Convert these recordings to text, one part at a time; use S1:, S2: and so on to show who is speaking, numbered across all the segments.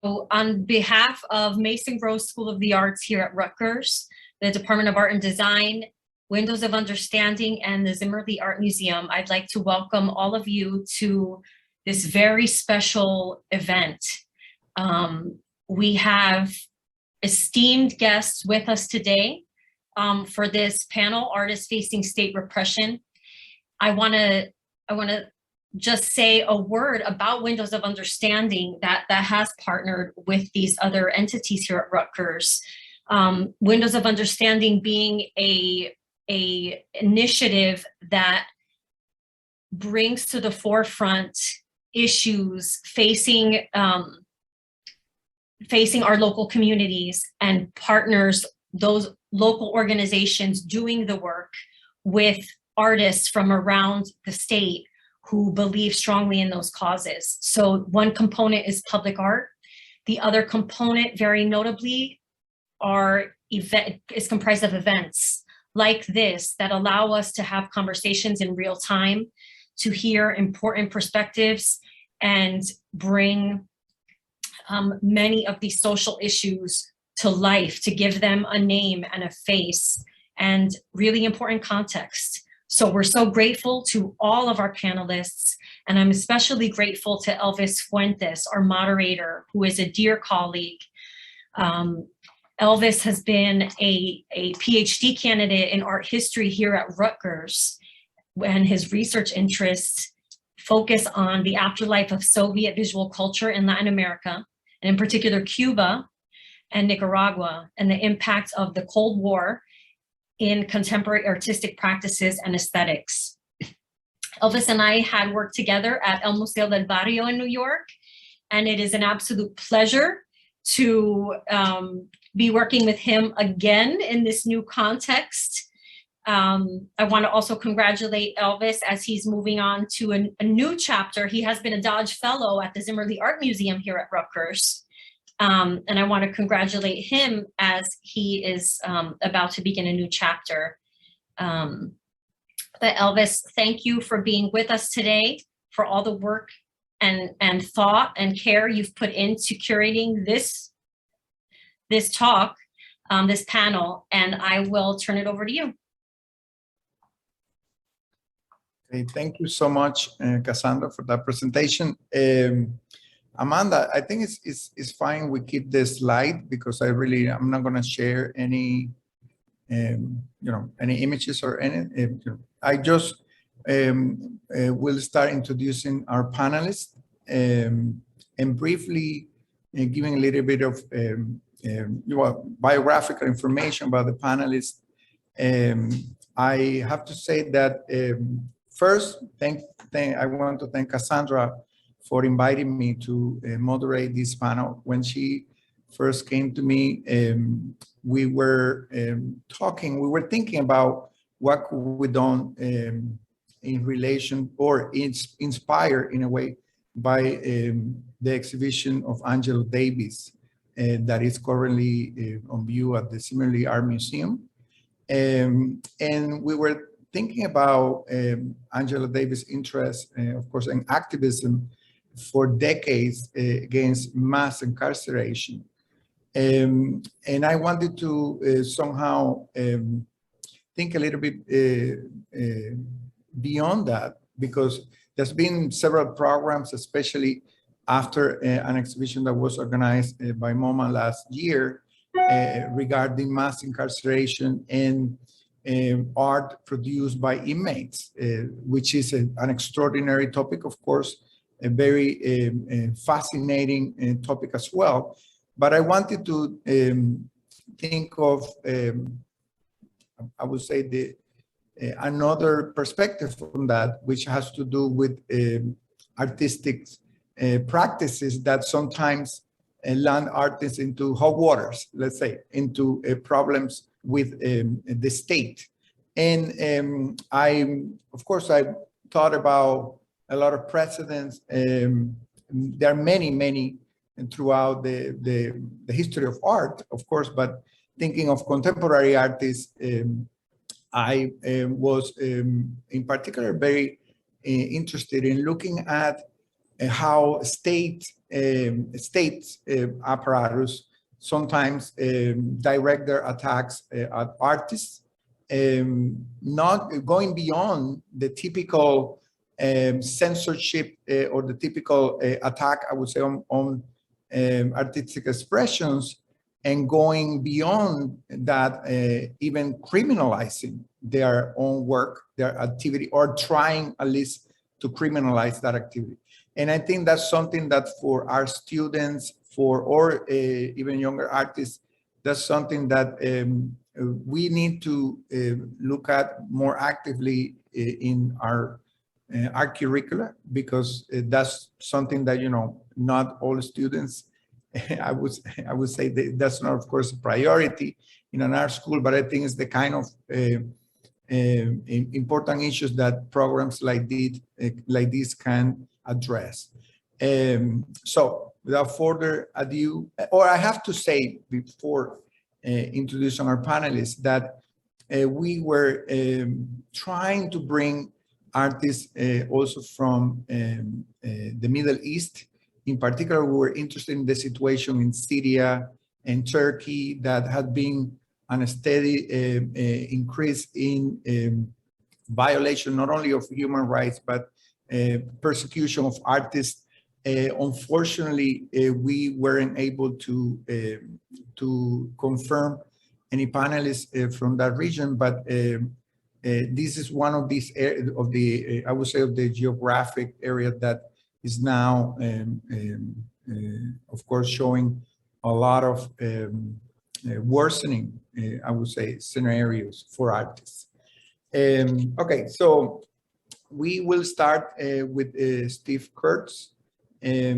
S1: So on behalf of Mason Gross School of the Arts here at Rutgers, the Department of Art and Design, Windows of Understanding, and the Zimmerli Art Museum, I'd like to welcome all of you to this very special event. We have esteemed guests with us today for this panel, Artists Facing State Repression. I wanna just say a word about Windows of Understanding that has partnered with these other entities here at Rutgers. Windows of Understanding being a initiative that brings to the forefront issues facing our local communities and partners those local organizations doing the work with artists from around the state who believe strongly in those causes. So one component is public art. The other component, very notably, is comprised of events like this that allow us to have conversations in real time, to hear important perspectives and bring many of these social issues to life, to give them a name and a face and really important context. So we're so grateful to all of our panelists, and I'm especially grateful to Elvis Fuentes, our moderator, who is a dear colleague. Elvis has been a PhD candidate in art history here at Rutgers, and his research interests focus on the afterlife of Soviet visual culture in Latin America, and in particular Cuba and Nicaragua, and the impact of the Cold War in contemporary artistic practices and aesthetics. Elvis and I had worked together at El Museo del Barrio in New York, and it is an absolute pleasure to be working with him again in this new context. I want to also congratulate Elvis as he's moving on to a new chapter. He has been a Dodge Fellow at the Zimmerli Art Museum here at Rutgers. And I want to congratulate him as he is about to begin a new chapter. But Elvis, thank you for being with us today, for all the work and thought and care you've put into curating this talk, this panel, and I will turn it over to you.
S2: Okay, thank you so much, Cassandra, for that presentation. Amanda, I think it's fine we keep this slide because I'm not going to share any any images or any. I just will start introducing our panelists and briefly giving a little bit of biographical information about the panelists. I have to say that first, I want to thank Cassandra for inviting me to moderate this panel. When she first came to me, we were thinking about what could we done in relation or inspired in a way by the exhibition of Angelo Davis that is currently on view at the Zimmerli Art Museum. And we were thinking about Angelo Davis' interest, of course, in activism for decades against mass incarceration. And I wanted to somehow think a little bit beyond that, because there's been several programs, especially after an exhibition that was organized by MoMA last year regarding mass incarceration and art produced by inmates, which is an extraordinary topic, of course, a very fascinating topic as well. But I wanted to think of, I would say, another perspective from that, which has to do with artistic practices that sometimes land artists into hot waters, let's say, into problems with the state. And of course, I thought about a lot of precedents. There are many throughout the history of art, of course, but thinking of contemporary artists, I was in particular very interested in looking at how state apparatus sometimes direct their attacks at artists, not going beyond the typical censorship or the typical attack, I would say, on artistic expressions, and going beyond that, even criminalizing their own work, their activity, or trying at least to criminalize that activity. And I think that's something that for our students, or even younger artists, that's something that we need to look at more actively in our curricula, because that's something that, not all students, I would say that's not, of course, a priority in an art school, but I think it's the kind of important issues that programs like this can address. So without further ado, or I have to say before introducing our panelists, that we were trying to bring artists also from the Middle East. In particular, we were interested in the situation in Syria and Turkey that had been on a steady increase in violation not only of human rights, but persecution of artists. Unfortunately, we weren't able to confirm any panelists from that region, but this is one of these I would say, of the geographic area that is now, of course, showing a lot of worsening, I would say, scenarios for artists. Okay, so we will start with Steve Kurtz. I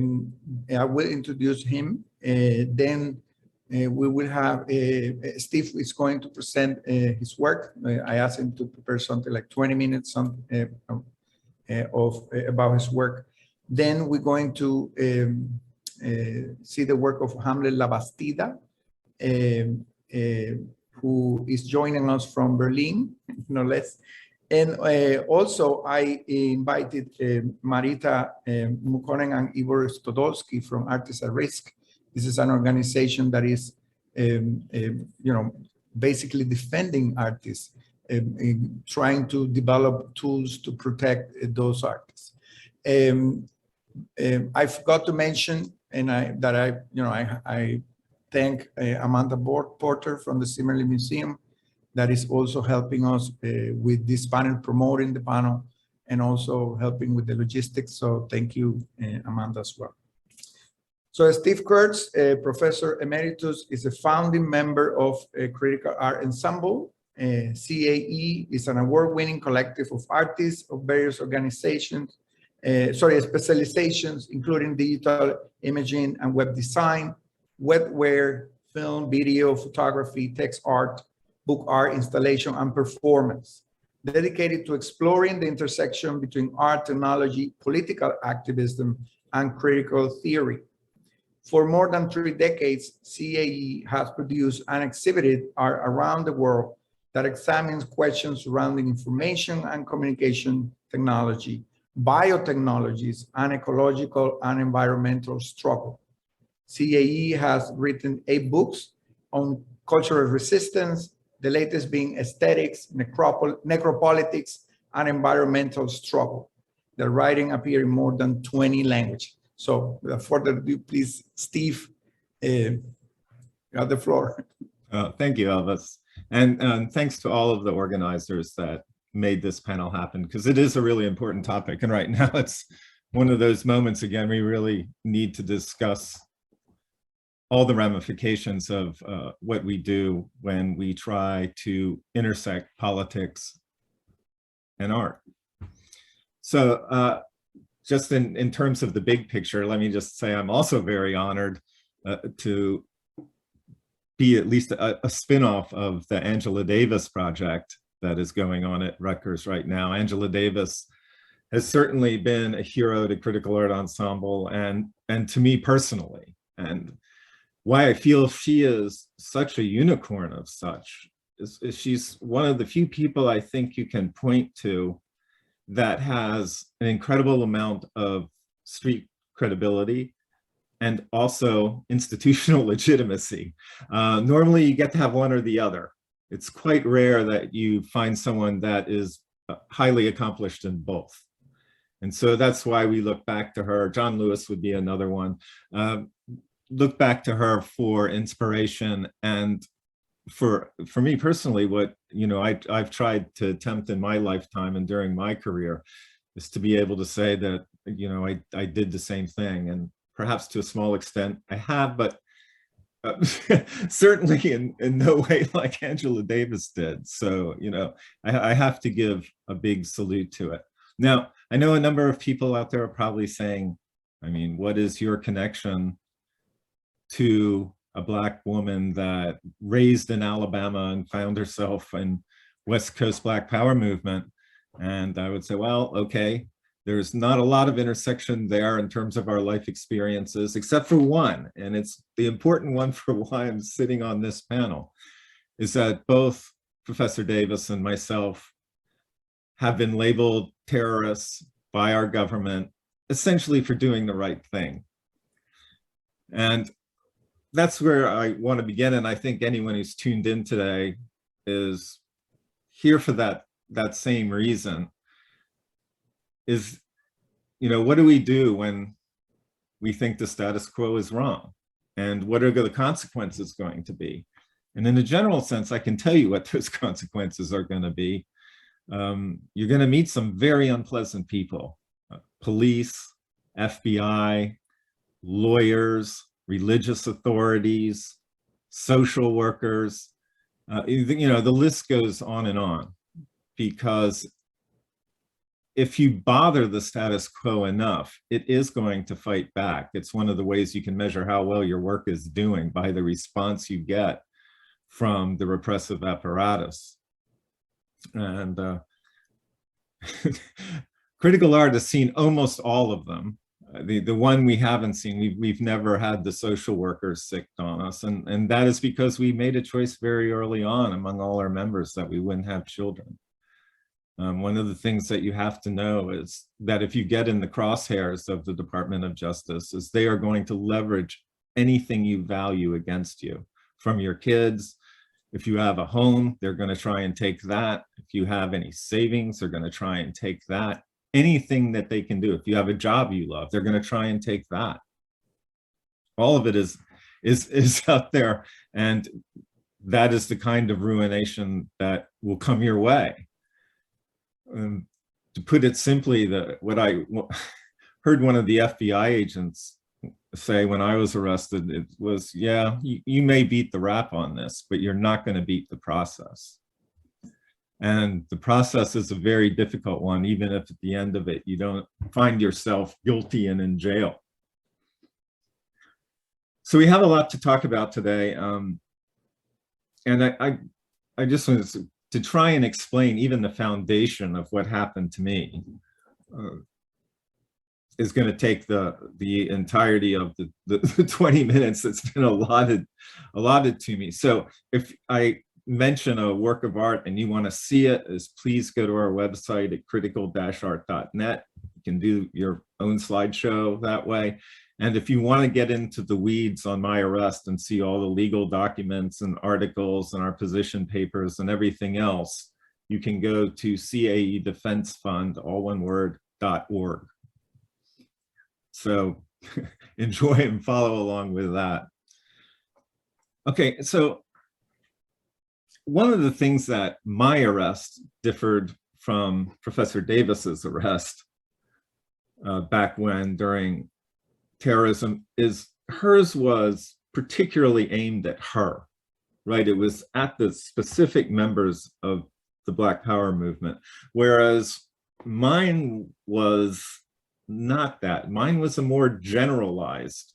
S2: will introduce him. Then we will have Steve is going to present his work. I asked him to prepare something like 20 minutes about his work. Then we're going to see the work of Hamlet Lavastida, who is joining us from Berlin, no less. And also I invited Marita, Muukkonen, and Ivor Stodolsky from Artists at Risk. This is an organization that is, basically defending artists, trying to develop tools to protect those artists. I forgot to mention, I thank Amanda Porter from the Zimmerli Museum that is also helping us with this panel, promoting the panel, and also helping with the logistics. So thank you, Amanda, as well. So Steve Kurtz, Professor Emeritus, is a founding member of Critical Art Ensemble. CAE is an award-winning collective of artists of various organizations, specializations, including digital imaging and web design, webware, film, video, photography, text art, book art, installation, and performance, dedicated to exploring the intersection between art, technology, political activism, and critical theory. For more than 3 decades, CAE has produced and exhibited art around the world that examines questions surrounding information and communication technology, biotechnologies, and ecological and environmental struggle. CAE has written 8 books on cultural resistance, the latest being Aesthetics, Necropolitics, and Environmental Struggle. The writing appears in more than 20 languages. So without further ado, please, Steve, you have the floor.
S3: Thank you, Elvis. And thanks to all of the organizers that made this panel happen, because it is a really important topic. And right now it's one of those moments, again, we really need to discuss all the ramifications of what we do when we try to intersect politics and art. So just in terms of the big picture, let me just say I'm also very honored to be at least a spin-off of the Angela Davis project that is going on at Rutgers right now. Angela Davis has certainly been a hero to Critical Art Ensemble and to me personally. And why I feel she is such a unicorn of such is she's one of the few people I think you can point to that has an incredible amount of street credibility and also institutional legitimacy. Normally you get to have one or the other. It's quite rare that you find someone that is highly accomplished in both. And so that's why we look back to her. John Lewis would be another one. Look back to her for inspiration, and for me personally, what I've tried to attempt in my lifetime and during my career is to be able to say that I did the same thing, and perhaps to a small extent I have, but certainly in no way like Angela Davis did. So I have to give a big salute to it. Now, I know a number of people out there are probably saying, I mean, what is your connection to a Black woman that raised in Alabama and found herself in West Coast Black Power movement? And I would say, well, okay, there's not a lot of intersection there in terms of our life experiences, except for one, and it's the important one for why I'm sitting on this panel, is that both Professor Davis and myself have been labeled terrorists by our government, essentially for doing the right thing. And that's where I want to begin, and I think anyone who's tuned in today is here for that same reason. Is, what do we do when we think the status quo is wrong? And what are the consequences going to be? And in a general sense, I can tell you what those consequences are going to be. You're going to meet some very unpleasant people, police, FBI, lawyers, religious authorities, social workers, the list goes on, because if you bother the status quo enough, it is going to fight back. It's one of the ways you can measure how well your work is doing, by the response you get from the repressive apparatus. And critical art has seen almost all of them. The one we haven't seen, we've never had the social workers sicked on us. And that is because we made a choice very early on among all our members that we wouldn't have children. One of the things that you have to know is that if you get in the crosshairs of the Department of Justice, is they are going to leverage anything you value against you, from your kids. If you have a home, they're going to try and take that. If you have any savings, they're going to try and take that. Anything that they can do. If you have a job you love, they're going to try and take that. All of it is out there, and that is the kind of ruination that will come your way. To put it simply, what I heard one of the FBI agents say when I was arrested, it was, yeah, you may beat the rap on this, but you're not going to beat the process. And the process is a very difficult one, even if at the end of it, you don't find yourself guilty and in jail. So we have a lot to talk about today. And I just wanted to try and explain even the foundation of what happened to me. Is going to take the entirety of the 20 minutes that's been allotted to me. So if I mention a work of art and you want to see it, please go to our website at critical-art.net. You can do your own slideshow that way. And if you want to get into the weeds on my arrest and see all the legal documents and articles and our position papers and everything else, you can go to CAE Defense Fund, all one word, .org. So enjoy and follow along with that. Okay, so one of the things that my arrest differed from Professor Davis's arrest back when during terrorism is hers was particularly aimed at her, right? It was at the specific members of the Black Power movement, whereas mine was not that. Mine was a more generalized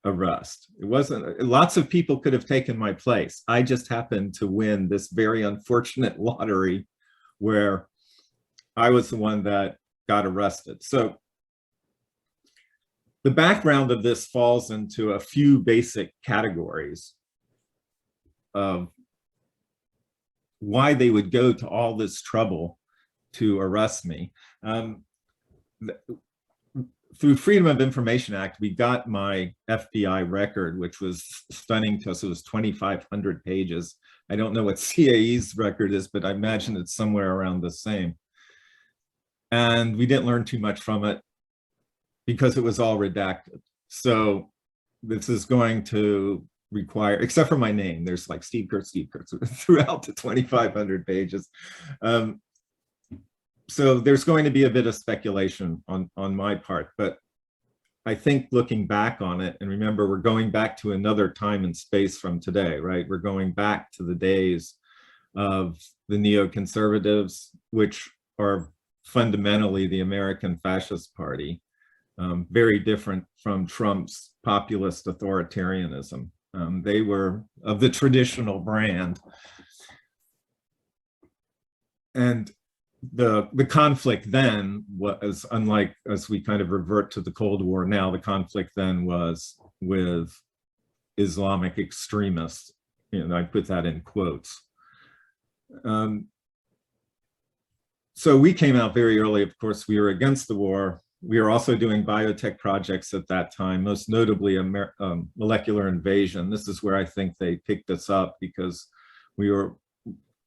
S3: arrest. It wasn't, lots of people could have taken my place. I just happened to win this very unfortunate lottery where I was the one that got arrested. So the background of this falls into a few basic categories of why they would go to all this trouble to arrest me. through Freedom of Information Act, we got my FBI record, which was stunning to us. It was 2,500 pages. I don't know what CAE's record is, but I imagine it's somewhere around the same. And we didn't learn too much from it because it was all redacted. So this is going to require, except for my name, there's like Steve Kurtz throughout the 2,500 pages. So there's going to be a bit of speculation on my part, but I think looking back on it, and remember, we're going back to another time and space from today, right? We're going back to the days of the neoconservatives, which are fundamentally the American Fascist Party, very different from Trump's populist authoritarianism. They were of the traditional brand. And the conflict then was, unlike as we kind of revert to the Cold War now, the conflict then was with Islamic extremists. You know, I put that in quotes. So we came out very early. Of course, we were against the war. We were also doing biotech projects at that time, most notably molecular invasion. This is where I think they picked us up, because we were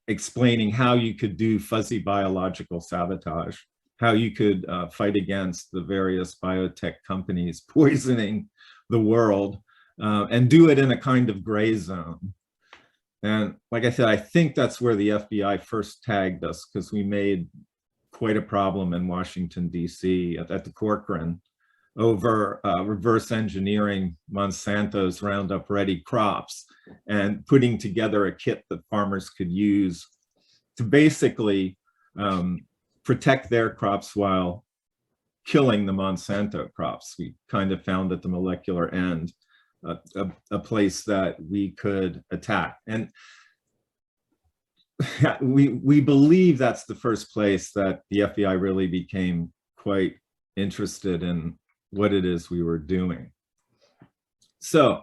S3: explaining how you could do fuzzy biological sabotage, how you could fight against the various biotech companies poisoning the world, and do it in a kind of gray zone. And like I said, I think that's where the FBI first tagged us, because we made quite a problem in Washington, D.C. at the Corcoran over reverse engineering Monsanto's Roundup Ready crops and putting together a kit that farmers could use to basically protect their crops while killing the Monsanto crops. We kind of found at the molecular end a place that we could attack. And we believe that's the first place that the FBI really became quite interested in what it is we were doing. So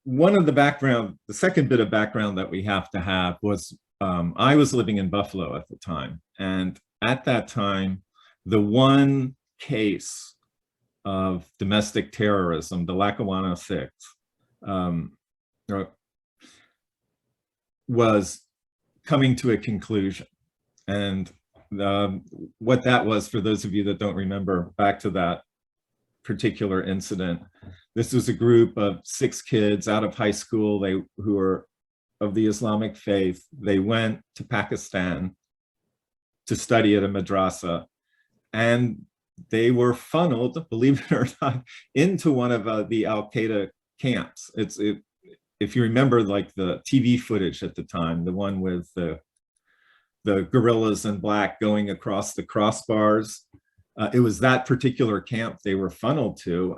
S3: one of the second bit of background that we have to have was, I was living in Buffalo at the time. And at that time, the one case of domestic terrorism, the Lackawanna 6, was coming to a conclusion. And what that was, for those of you that don't remember back to that particular incident, this was a group of 6 kids out of high school who were of the Islamic faith. They went to Pakistan to study at a madrasa, and they were funneled, believe it or not, into one of the Al-Qaeda camps. If you remember, like the TV footage at the time, the one with the guerrillas in black going across the crossbars, it was that particular camp they were funneled to.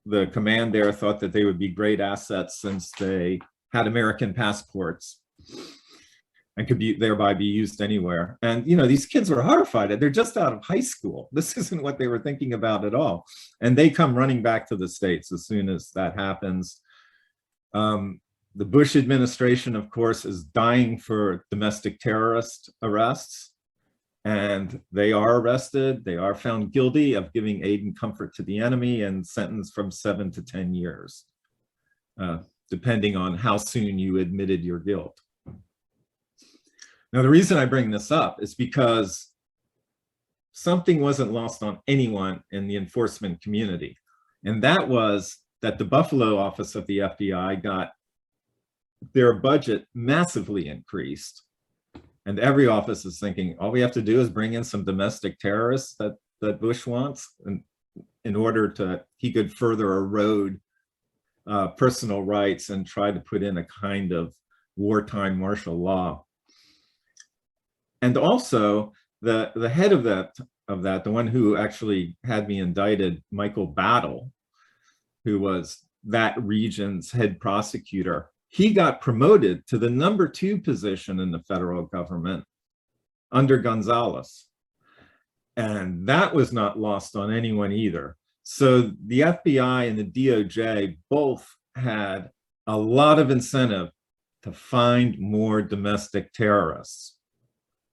S3: The command there thought that they would be great assets since they had American passports and could thereby be used anywhere. And you know, these kids were horrified. They're just out of high school. This isn't what they were thinking about at all. And they come running back to the States as soon as that happens. The Bush administration, of course, is dying for domestic terrorist arrests, and they are arrested. They are found guilty of giving aid and comfort to the enemy and sentenced from 7 to 10 years, depending on how soon you admitted your guilt. Now, the reason I bring this up is because something wasn't lost on anyone in the enforcement community, and that was that the Buffalo office of the FBI got their budget massively increased. And every office is thinking, all we have to do is bring in some domestic terrorists that Bush wants, and in order to, he could further erode personal rights and try to put in a kind of wartime martial law. And also the head of that, the one who actually had me indicted, Michael Battle, who was that region's head prosecutor, he got promoted to the #2 position in the federal government under Gonzales. And that was not lost on anyone either. So the FBI and the DOJ both had a lot of incentive to find more domestic terrorists.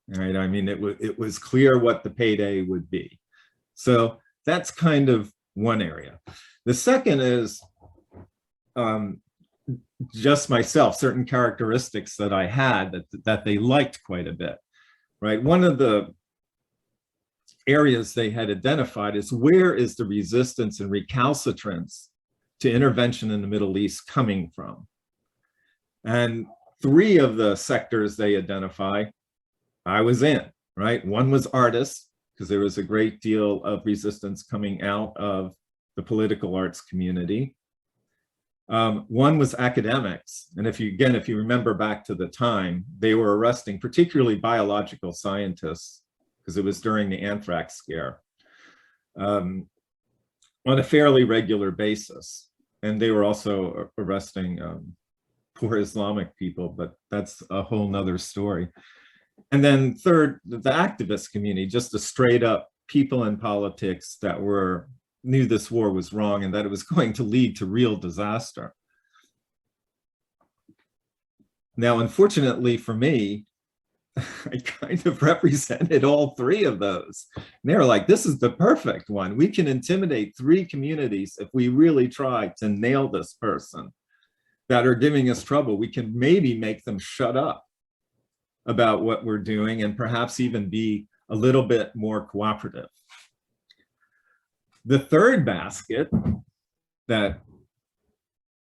S3: Right? I mean, it was clear what the payday would be. So that's kind of one area. The second is just myself, certain characteristics that I had that they liked quite a bit, right? One of the areas they had identified is, where is the resistance and recalcitrance to intervention in the Middle East coming from? And 3 of the sectors they identify, I was in, right? One was artists, because there was a great deal of resistance coming out of the political arts community. One was academics. And if you remember back to the time, they were arresting particularly biological scientists, because it was during the anthrax scare, on a fairly regular basis. And they were also arresting poor Islamic people, but that's a whole nother story. And then third, the activist community, just the straight up people in politics that knew this war was wrong and that it was going to lead to real disaster. Now, unfortunately for me, I kind of represented all 3 of those. And they were like, this is the perfect one. We can intimidate 3 communities if we really try to nail this person that are giving us trouble. We can maybe make them shut up about what we're doing and perhaps even be a little bit more cooperative. The third basket that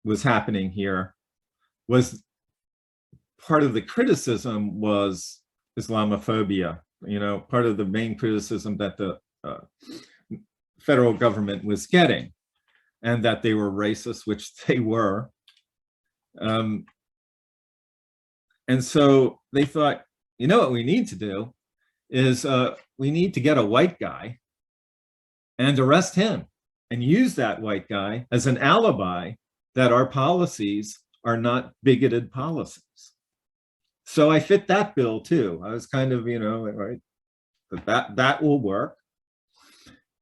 S3: was happening here was part of the criticism was Islamophobia. You know, part of the main criticism that the federal government was getting, and that they were racist, which they were. And so they thought, you know what we need to do is we need to get a white guy and arrest him and use that white guy as an alibi that our policies are not bigoted policies. So I fit that bill too. I was kind of, you know, right, that will work.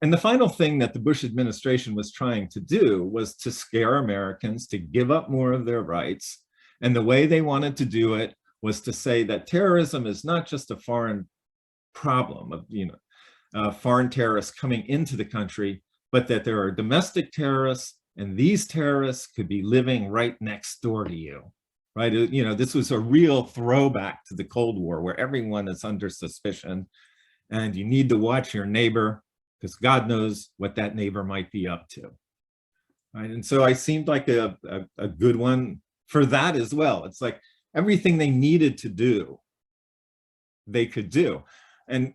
S3: And the final thing that the Bush administration was trying to do was to scare Americans to give up more of their rights. And the way they wanted to do it was to say that terrorism is not just a foreign problem of, you know, foreign terrorists coming into the country, but that there are domestic terrorists, and these terrorists could be living right next door to you, right? You know, this was a real throwback to the Cold War, where everyone is under suspicion and you need to watch your neighbor, because God knows what that neighbor might be up to, right? And so I seemed like a good one for that as well. It's like everything they needed to do, they could do. And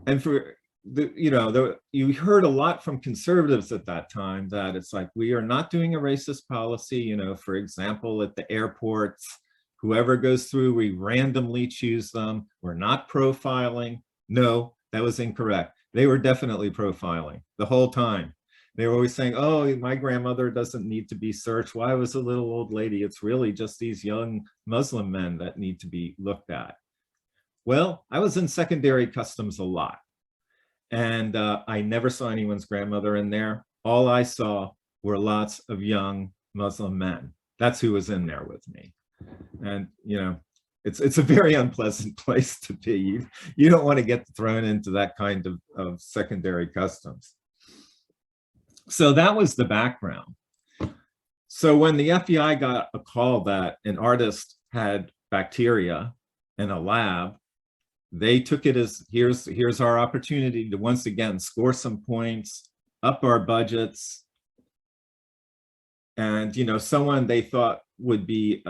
S3: and for the, you know, you heard a lot from conservatives at that time that it's like, we are not doing a racist policy. You know, for example, at the airports, whoever goes through, we randomly choose them. We're not profiling. No, that was incorrect. They were definitely profiling the whole time. They were always saying, oh, my grandmother doesn't need to be searched. Why was a little old lady? It's really just these young Muslim men that need to be looked at. Well, I was in secondary customs a lot, and I never saw anyone's grandmother in there. All I saw were lots of young Muslim men. That's who was in there with me. And, you know, it's a very unpleasant place to be. You don't want to get thrown into that kind of secondary customs. So that was the background. So when the FBI got a call that an artist had bacteria in a lab, they took it as, here's our opportunity to once again score some points, up our budgets. And, you know, someone they thought would be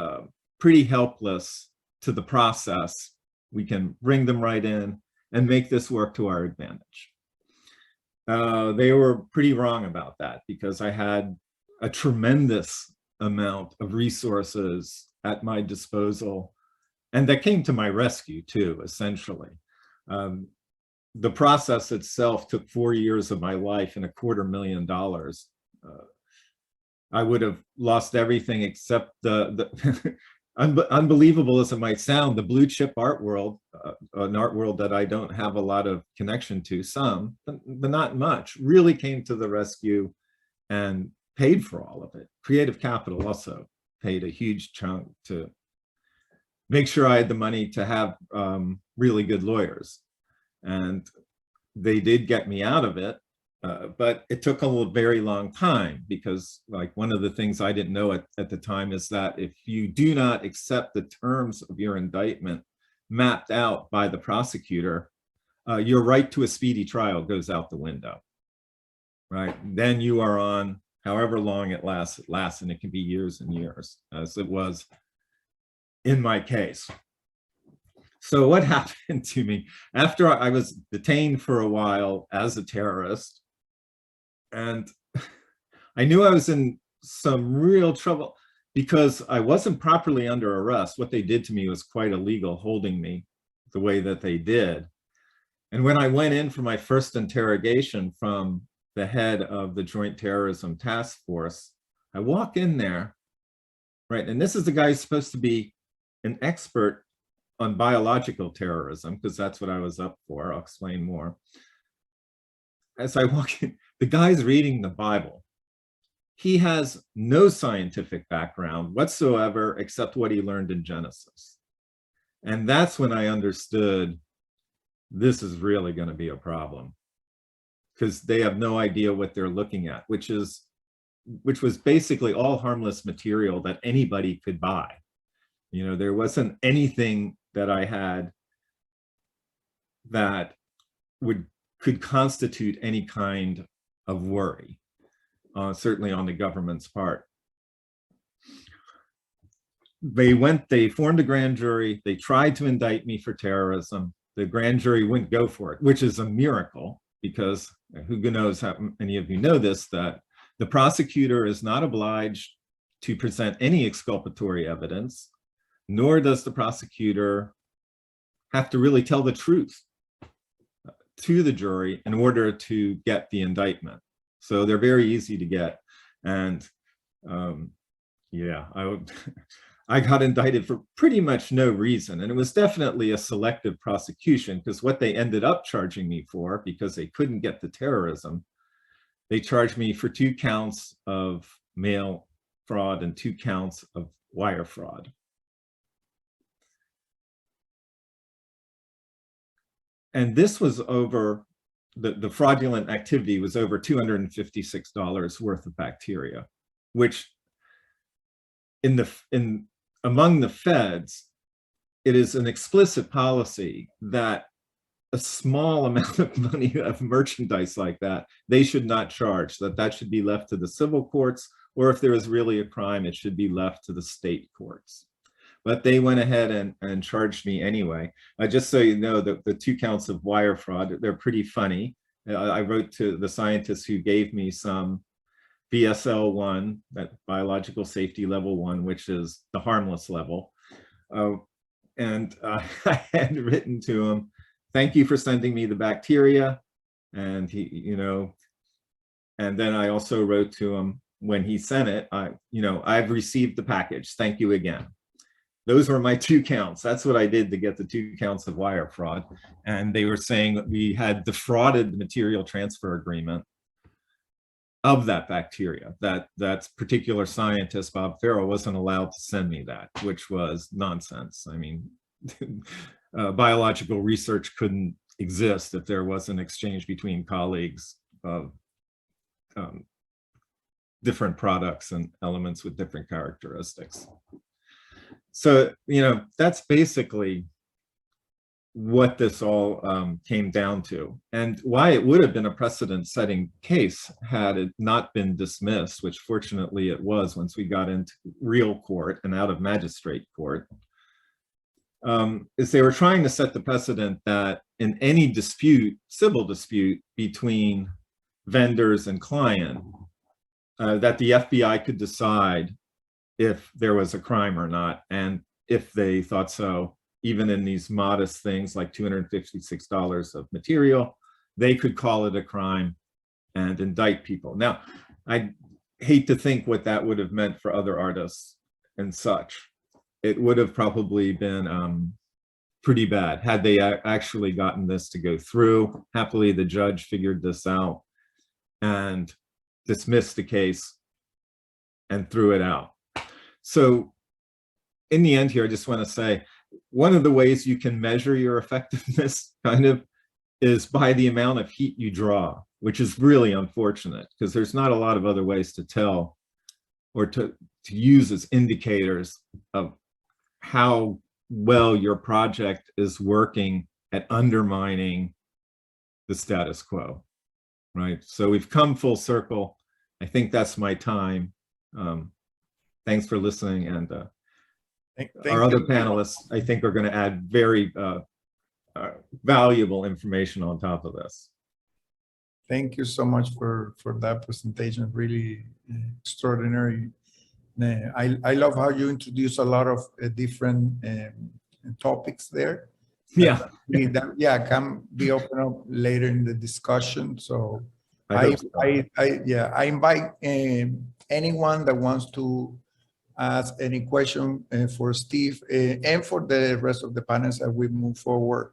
S3: pretty helpless to the process, we can bring them right in and make this work to our advantage. They were pretty wrong about that, because I had a tremendous amount of resources at my disposal, and that came to my rescue too, essentially. The process itself took 4 years of my life and $250,000. I would have lost everything except the unbelievable as it might sound, the blue chip art world, an art world that I don't have a lot of connection to, some, but not much, really came to the rescue and paid for all of it. Creative Capital also paid a huge chunk to make sure I had the money to have really good lawyers. And they did get me out of it, but it took a very long time because, like, one of the things I didn't know at the time is that if you do not accept the terms of your indictment mapped out by the prosecutor, your right to a speedy trial goes out the window, right? Then you are on however long it lasts, and it can be years and years, as it was in my case. So what happened to me after I was detained for a while as a terrorist, and I knew I was in some real trouble because I wasn't properly under arrest. What they did to me was quite illegal, holding me the way that they did. And when I went in for my first interrogation from the head of the Joint Terrorism Task Force, I walk in there, right? And this is the guy who's supposed to be an expert on biological terrorism, because that's what I was up for. I'll explain more. As I walk in, the guy's reading the Bible. He has no scientific background whatsoever except what he learned in Genesis. And that's when I understood this is really going to be a problem, because they have no idea what they're looking at, which was basically all harmless material that anybody could buy. You know, there wasn't anything that I had that could constitute any kind of worry, certainly on the government's part. They formed a grand jury. They tried to indict me for terrorism. The grand jury wouldn't go for it, which is a miracle, because who knows how many of you know this, that the prosecutor is not obliged to present any exculpatory evidence, nor does the prosecutor have to really tell the truth to the jury in order to get the indictment. So they're very easy to get. And yeah, I got indicted for pretty much no reason. And it was definitely a selective prosecution, because what they ended up charging me for, because they couldn't get the terrorism, they charged me for 2 counts of mail fraud and 2 counts of wire fraud. And this was over, the fraudulent activity was over $256 worth of bacteria, which among the feds, it is an explicit policy that a small amount of money of merchandise like that, they should not charge, that should be left to the civil courts, or if there is really a crime, it should be left to the state courts. But they went ahead and charged me anyway. Just so you know, the 2 counts of wire fraud, they're pretty funny. I wrote to the scientists who gave me some BSL-1, that biological safety level 1, which is the harmless level. And I had written to him, thank you for sending me the bacteria. And he, you know, and then I also wrote to him when he sent it, I've received the package, thank you again. Those were my 2 counts. That's what I did to get the 2 counts of wire fraud. And they were saying that we had defrauded the material transfer agreement of that bacteria. That particular scientist, Bob Farrell, wasn't allowed to send me that, which was nonsense. I mean, biological research couldn't exist if there was an exchange between colleagues of different products and elements with different characteristics. So, you know, that's basically what this all came down to, and why it would have been a precedent-setting case had it not been dismissed, which fortunately it was once we got into real court and out of magistrate court, is they were trying to set the precedent that in any dispute, civil dispute between vendors and client, that the FBI could decide if there was a crime or not, and if they thought so, even in these modest things like $256 of material, they could call it a crime and indict people. Now, I hate to think what that would have meant for other artists and such. It would have probably been pretty bad had they actually gotten this to go through. Happily, the judge figured this out and dismissed the case and threw it out. So in the end here, I just want to say, one of the ways you can measure your effectiveness kind of is by the amount of heat you draw, which is really unfortunate because there's not a lot of other ways to tell or to use as indicators of how well your project is working at undermining the status quo, right? So we've come full circle. I think that's my time. Thanks for listening. And our other panelists, I think, are going to add very valuable information on top of this.
S2: Thank you so much for that presentation. Really extraordinary. I love how you introduce a lot of different topics there.
S3: Yeah.
S2: Yeah, can be open up later in the discussion. So
S3: I
S2: invite anyone that wants to ask any question for Steve and for the rest of the panelists as we move forward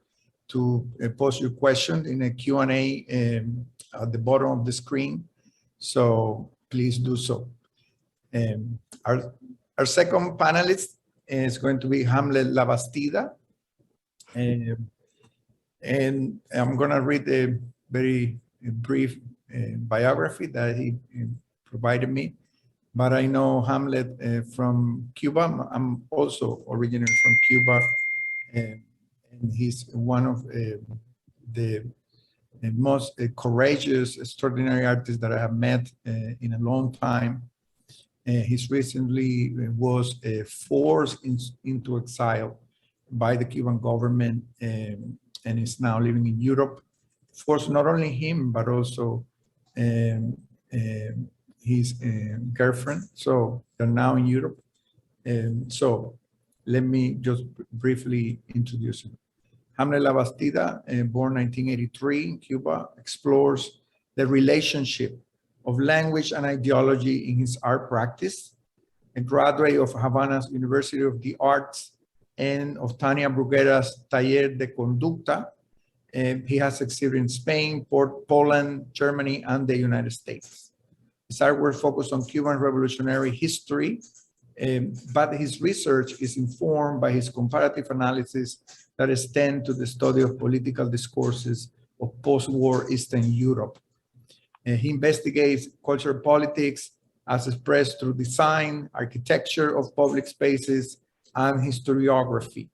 S2: to post your question in a Q&A at the bottom of the screen. So please do so. Our second panelist is going to be Hamlet Lavastida. And I'm going to read a very brief biography that he provided me. But I know Hamlet from Cuba. I'm also originally from Cuba. And he's one of the most courageous, extraordinary artists that I have met in a long time. He's recently was forced into exile by the Cuban government and is now living in Europe. Forced not only him, but also his girlfriend. So they're now in Europe. So let me just briefly introduce him. Hamlet Lavastida, born 1983 in Cuba, explores the relationship of language and ideology in his art practice. A graduate of Havana's University of the Arts and of Tania Bruguera's Taller de Conducta. He has exhibited in Spain, Poland, Germany, and the United States. His artwork focused on Cuban revolutionary history, but his research is informed by his comparative analysis that extend to the study of political discourses of post-war Eastern Europe. He investigates cultural politics as expressed through design, architecture of public spaces, and historiography.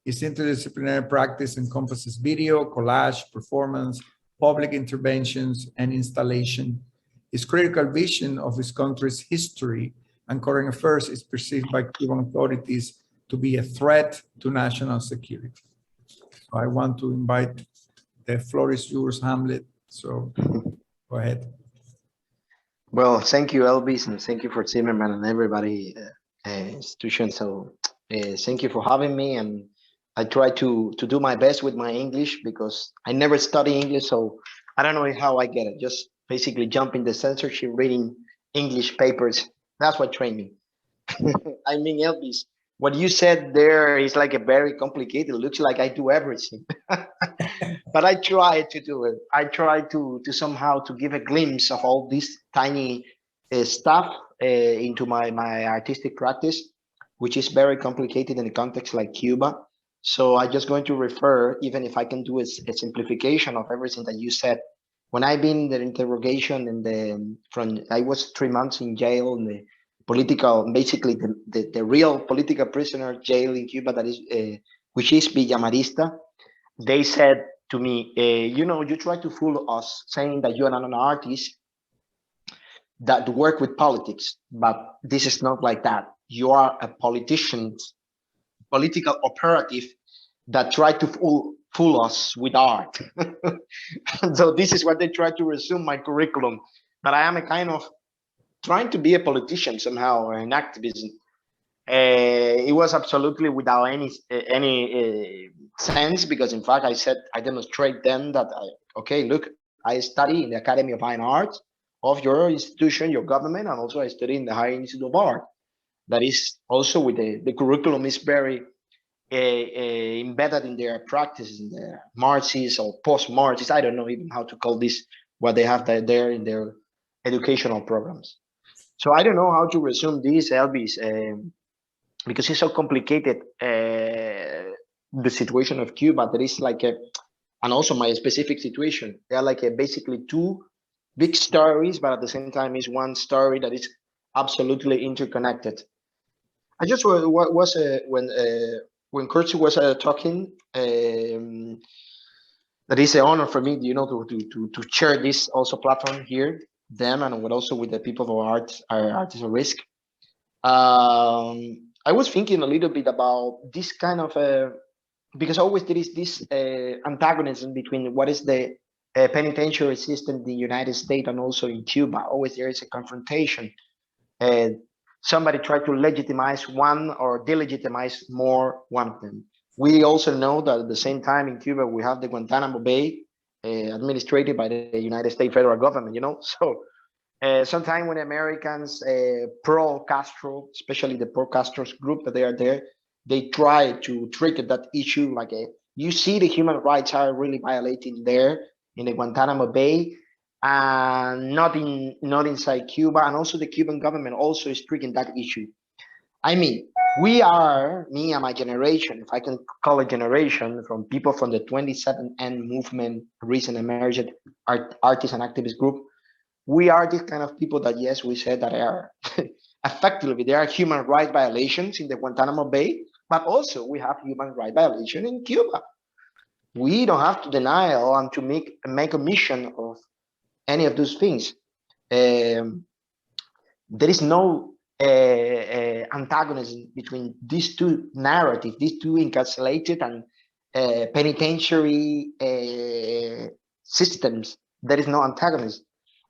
S2: His interdisciplinary practice encompasses video, collage, performance, public interventions, and installation. His critical vision of his country's history and current affairs is perceived by Cuban authorities to be a threat to national security. So I want to invite, the floor is yours, Hamlet. So go ahead.
S4: Well, thank you, Elvis, and thank you for Zimmerman and everybody, institution. So thank you for having me. And I try to do my best with my English because I never study English. So I don't know how I get it. Just basically jump in the censorship, reading English papers. That's what trained me. I mean, Elvis, what you said there is like a very complicated. It looks like I do everything, but I try to do it. I try to somehow to give a glimpse of all this tiny stuff into my artistic practice, which is very complicated in a context like Cuba. So I'm just going to refer, even if I can do a simplification of everything that you said. When I've been in the interrogation I was 3 months in jail in the political, basically the real political prisoner jail in Cuba, that is, which is Villa Marista. They said to me, you know, you try to fool us saying that you're not an artist that work with politics, but this is not like that. You are a politician, political operative that try to fool us with art. So this is what they try to resume my curriculum, that I am a kind of trying to be a politician somehow, or an activist. It was absolutely without any sense, because in fact I said, I demonstrate them that okay, look, I study in the Academy of Fine Arts of your institution, your government, and also I study in the Higher Institute of Art. That is also with the curriculum is very embedded in their practices, in their Marxist or post-Marxist, I don't know even how to call this, what they have there in their educational programs. So I don't know how to resume this, Elvis, because it's so complicated, the situation of Cuba. There is like and also my specific situation. They are like basically two big stories, but at the same time is one story that is absolutely interconnected. I just was when Kurtz was talking, that is an honor for me, you know, to share this also platform here, them, and also with the people of artists at risk. I was thinking a little bit about this kind of because always there is this antagonism between what is the penitentiary system in the United States and also in Cuba. Always there is a confrontation, and somebody tried to legitimize one or delegitimize more one of them. We also know that at the same time in Cuba we have the Guantanamo Bay administrated by the United States federal government. You know, so. Sometimes when Americans pro-Castro, especially the pro-Castro's group that they are there, they try to treat that issue like you see the human rights are really violating there in the Guantanamo Bay, and not inside Cuba, and also the Cuban government also is treating that issue. I mean, we are, me and my generation, if I can call it generation, from people from the 27N movement, recent emergent artists and activist group. We are this kind of people that, yes, we said that are effectively, there are human rights violations in the Guantanamo Bay, but also we have human rights violation in Cuba. We don't have to deny or to make omission of any of those things. There is no antagonism between these two narratives, these two encapsulated and penitentiary systems. There is no antagonism.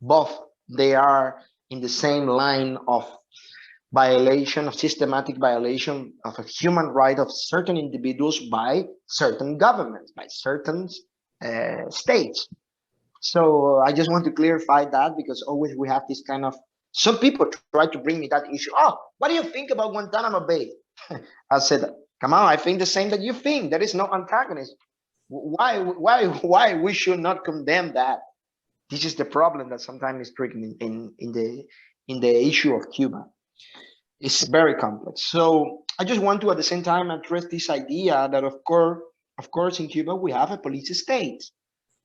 S4: Both, they are in the same line of violation, of systematic violation of a human right of certain individuals by certain governments, by certain states. So I just want to clarify that, because always we have this kind of, some people try to bring me that issue. Oh, what do you think about Guantanamo Bay? I said, come on, I think the same that you think. There is no antagonism. Why we should not condemn that? This is the problem that sometimes is triggering in the issue of Cuba. It's very complex. So I just want to at the same time address this idea that of course in Cuba we have a police state.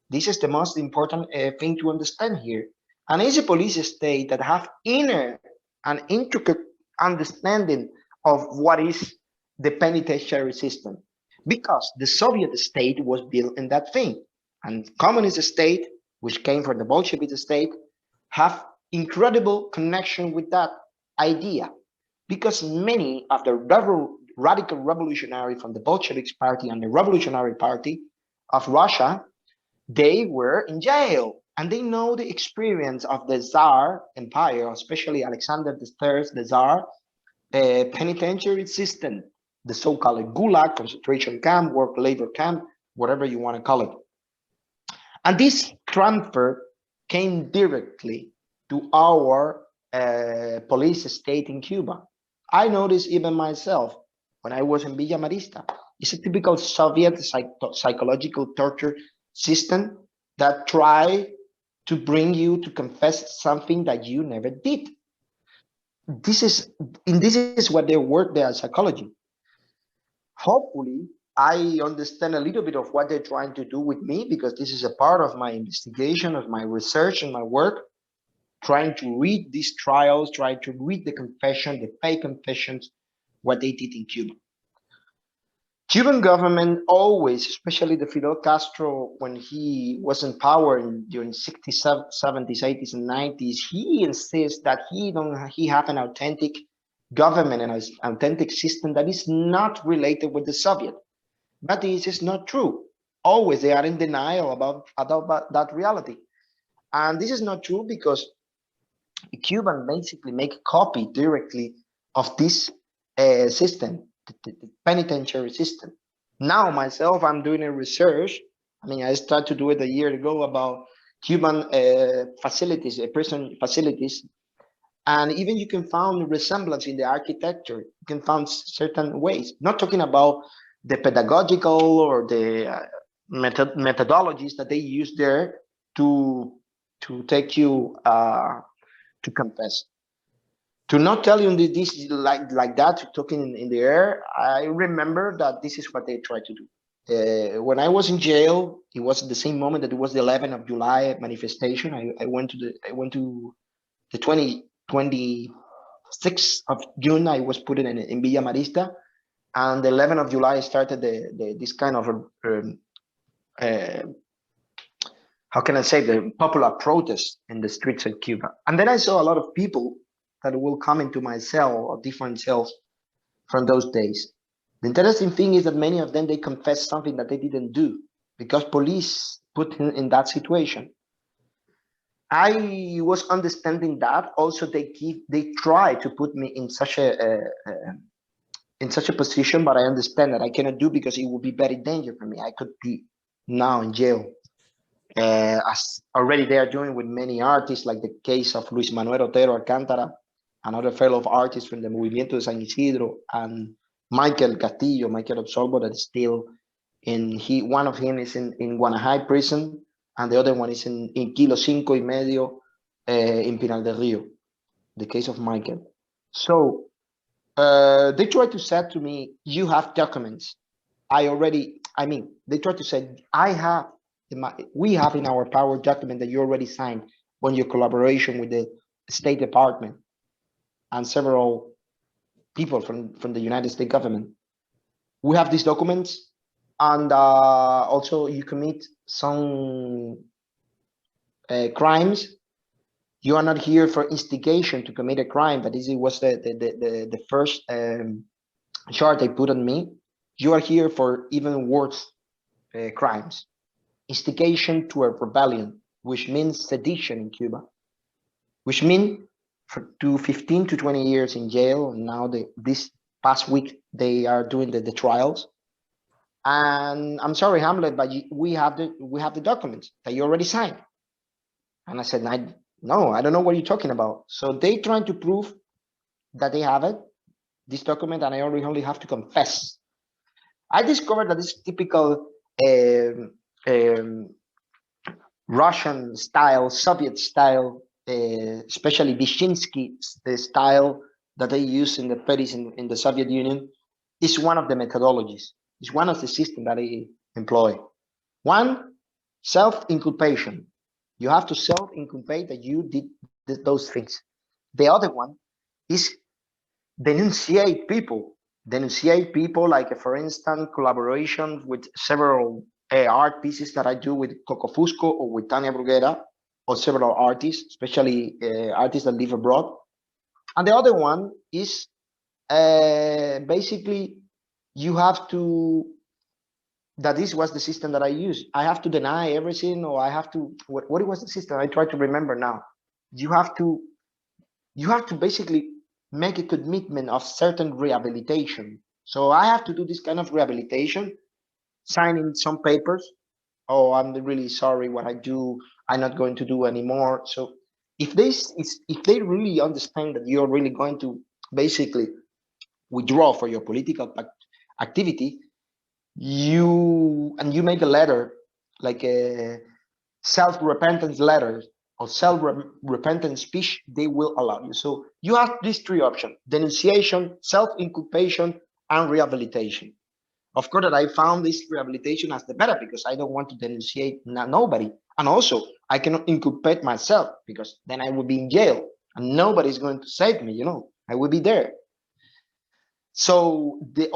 S4: This is the most important thing to understand here. And it's a police state that have inner and intricate understanding of what is the penitentiary system, because the Soviet state was built in that thing, and communist state, which came from the Bolshevik state, have incredible connection with that idea, because many of the radical revolutionary from the Bolshevik party and the Revolutionary Party of Russia, they were in jail, and they know the experience of the Tsar Empire, especially Alexander III, the Tsar, penitentiary system, the so-called Gulag, concentration camp, work labor camp, whatever you want to call it. And this transfer came directly to our police state in Cuba. I noticed even myself when I was in Villa Marista. It's a typical Soviet psychological torture system that try to bring you to confess something that you never did. This is what they work their psychology. Hopefully, I understand a little bit of what they're trying to do with me, because this is a part of my investigation, of my research and my work, trying to read these trials, trying to read the confession, the fake confessions, what they did in Cuba. Cuban government always, especially the Fidel Castro, when he was in power during 60s, 70s, 80s, and 90s, he insists that he have an authentic government and an authentic system that is not related with the Soviet. But this is not true. Always they are in denial about that reality. And this is not true because the Cuban basically make a copy directly of this system, the penitentiary system. Now myself, I'm doing a research. I mean, I started to do it a year ago about Cuban facilities, prison facilities. And even you can find resemblance in the architecture. You can find certain ways, not talking about the pedagogical or the methodologies that they use there to take you to confess. To not tell you this like that, talking in the air, I remember that this is what they try to do. when I was in jail, it was at the same moment that it was the 11th of July manifestation. I went to the 26th of June. I was put in Villa Marista, and the 11th of July started this kind of how can I say, the popular protest in the streets of Cuba. And then I saw a lot of people that will come into my cell or different cells from those days. The interesting thing is that many of them, they confess something that they didn't do because police put him in that situation. I was understanding that. Also, they try to put me in such a position, but I understand that I cannot do because it would be very dangerous for me. I could be now in jail. As already they are doing with many artists, like the case of Luis Manuel Otero Alcántara, another fellow artist from the Movimiento de San Isidro, and Michael Absolvo, that is still in, one of him is in Guanajay prison, and the other one is in Kilo 5 y Medio in Pinal del Rio, the case of Michael. So they tried to say to me, you have documents. They tried to say, we have in our power document that you already signed on your collaboration with the State Department and several people from the United States government. We have these documents, and also you commit some crimes. You are not here for instigation to commit a crime, but this was the first charge they put on me. You are here for even worse crimes. Instigation to a rebellion, which means sedition in Cuba, which means to 15 to 20 years in jail. And now this past week they are doing the trials. And I'm sorry, Hamlet, but we have the documents that you already signed. And I said, no, I don't know what you're talking about. So they trying to prove that they have this document, and I only have to confess. I discovered that this typical Russian style, Soviet style, especially Vyshinsky style that they use in the 30s in the Soviet Union, is one of the methodologies. It's one of the systems that they employ. One, self-inculpation. You have to self-inculpate that you did those things. The other one is denunciate people. Denunciate people, like, for instance, collaboration with several art pieces that I do with Coco Fusco or with Tania Bruguera, or several artists, especially artists that live abroad. And the other one is basically you have to, that this was the system that I used. I have to deny everything, or I have to, what was the system? I try to remember now. You have to basically make a commitment of certain rehabilitation. So I have to do this kind of rehabilitation, signing some papers. Oh, I'm really sorry what I do. I'm not going to do anymore. So if they really understand that you're really going to basically withdraw for your political activity, you make a letter, like a self-repentance letter or self-repentance speech, they will allow you. So you have these three options: denunciation, self-inculpation, and rehabilitation. Of course, that I found this rehabilitation as the better, because I don't want to denunciate nobody. And also, I cannot inculpate myself, because then I would be in jail and nobody's going to save me, I will be there. So the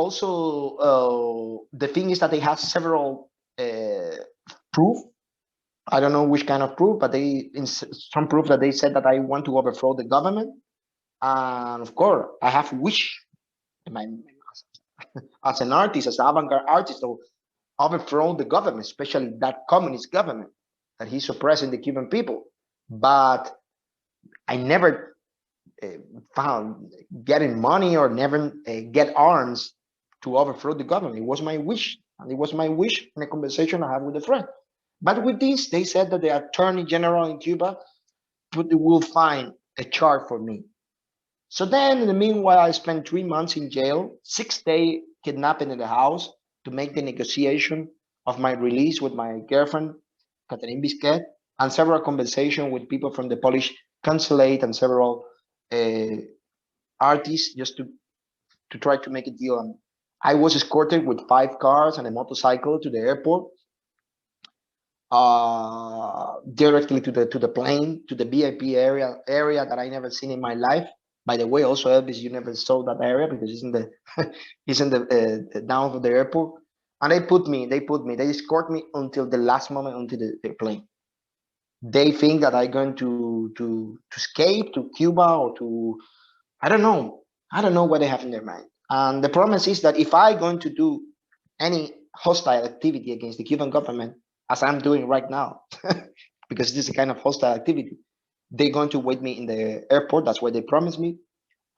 S4: thing is that they have several proof. I don't know which kind of proof, but some proof that they said that I want to overthrow the government. And of course, I have wish as an artist, as an avant-garde artist, to overthrow the government, especially that communist government that he's suppressing the Cuban people. But I never found getting money or never get arms to overthrow the government. It was my wish, and it was my wish in a conversation I had with a friend. But with this, they said that the Attorney General in Cuba will find a charge for me. So then, in the meanwhile, I spent 3 months in jail, 6 days kidnapping in the house to make the negotiation of my release with my girlfriend, Catherine Bisquet, and several conversations with people from the Polish consulate and several artists, just to try to make a deal I was escorted with 5 cars and a motorcycle to the airport, directly to the plane, to the VIP area that I never seen in my life. By the way, also Elvis, you never saw that area because it's in the it's in the down of the airport. And they escort me until the last moment onto the plane. They think that I'm going to escape to Cuba or to, I don't know what they have in their mind. And the promise is that if I going to do any hostile activity against the Cuban government, as I'm doing right now, because this is a kind of hostile activity, they're going to wait me in the airport. That's what they promised me.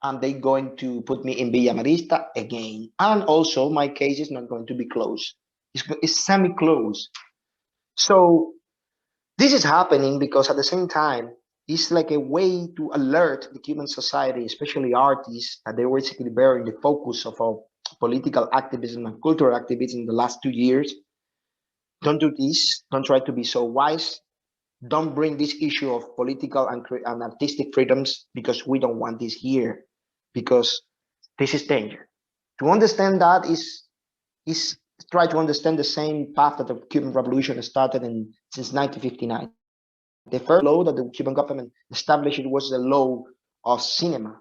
S4: And they're going to put me in Villa Marista again. And also my case is not going to be closed. It's semi-closed. So this is happening because at the same time, it's like a way to alert the Cuban society, especially artists, that they were basically bearing the focus of our political activism and cultural activism in the last 2 years. Don't do this. Don't try to be so wise. Don't bring this issue of political and artistic freedoms, because we don't want this here, because this is danger. To understand that is try to understand the same path that the Cuban Revolution started since 1959. The first law that the Cuban government established was the law of cinema.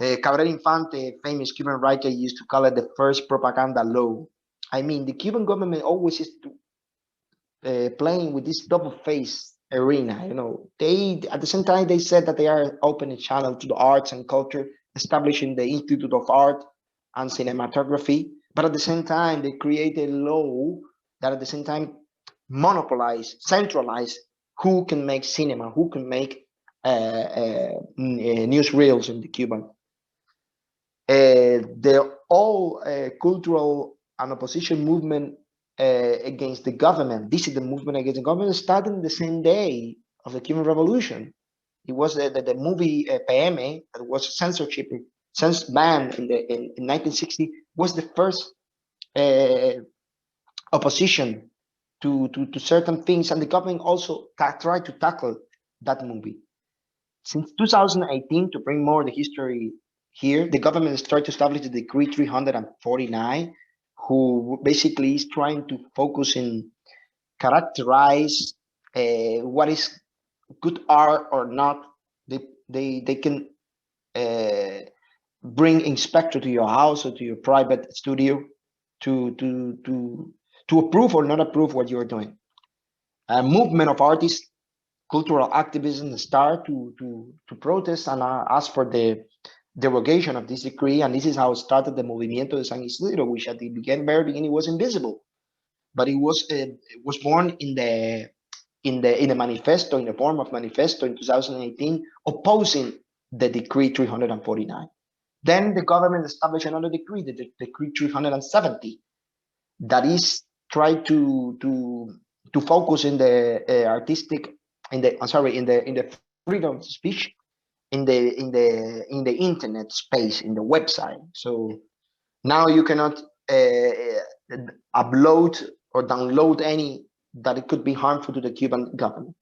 S4: Cabrera Infante, famous Cuban writer, used to call it the first propaganda law. I mean, the Cuban government always is playing with this double-faced arena. You know, they at the same time they said that they are opening a channel to the arts and culture, establishing the Institute of Art and Cinematography, but at the same time they created a law that at the same time centralize who can make cinema, who can make newsreels in the Cuban. The all cultural and opposition movement against the government, this is the movement against the government, started the same day of the Cuban Revolution. It was the movie PM, that was censorship, banned in 1960, was the first opposition to certain things, and the government also tried to tackle that movie. Since 2018, to bring more the history here, the government started to establish the Decree 349, who basically is trying to focus in characterize what is good art or not. They can bring inspector to your house or to your private studio to approve or not approve what you're doing. A movement of artists, cultural activism start to protest and ask for the derogation of this decree, and this is how it started the Movimiento de San Isidro, which at the very beginning was invisible, but it was born in the manifesto, in the form of manifesto in 2018, opposing the Decree 349. Then the government established another decree, the Decree 370, that is try to focus in the artistic, in the freedom of speech in the internet space, in the website. So now you cannot upload or download any that it could be harmful to the Cuban government.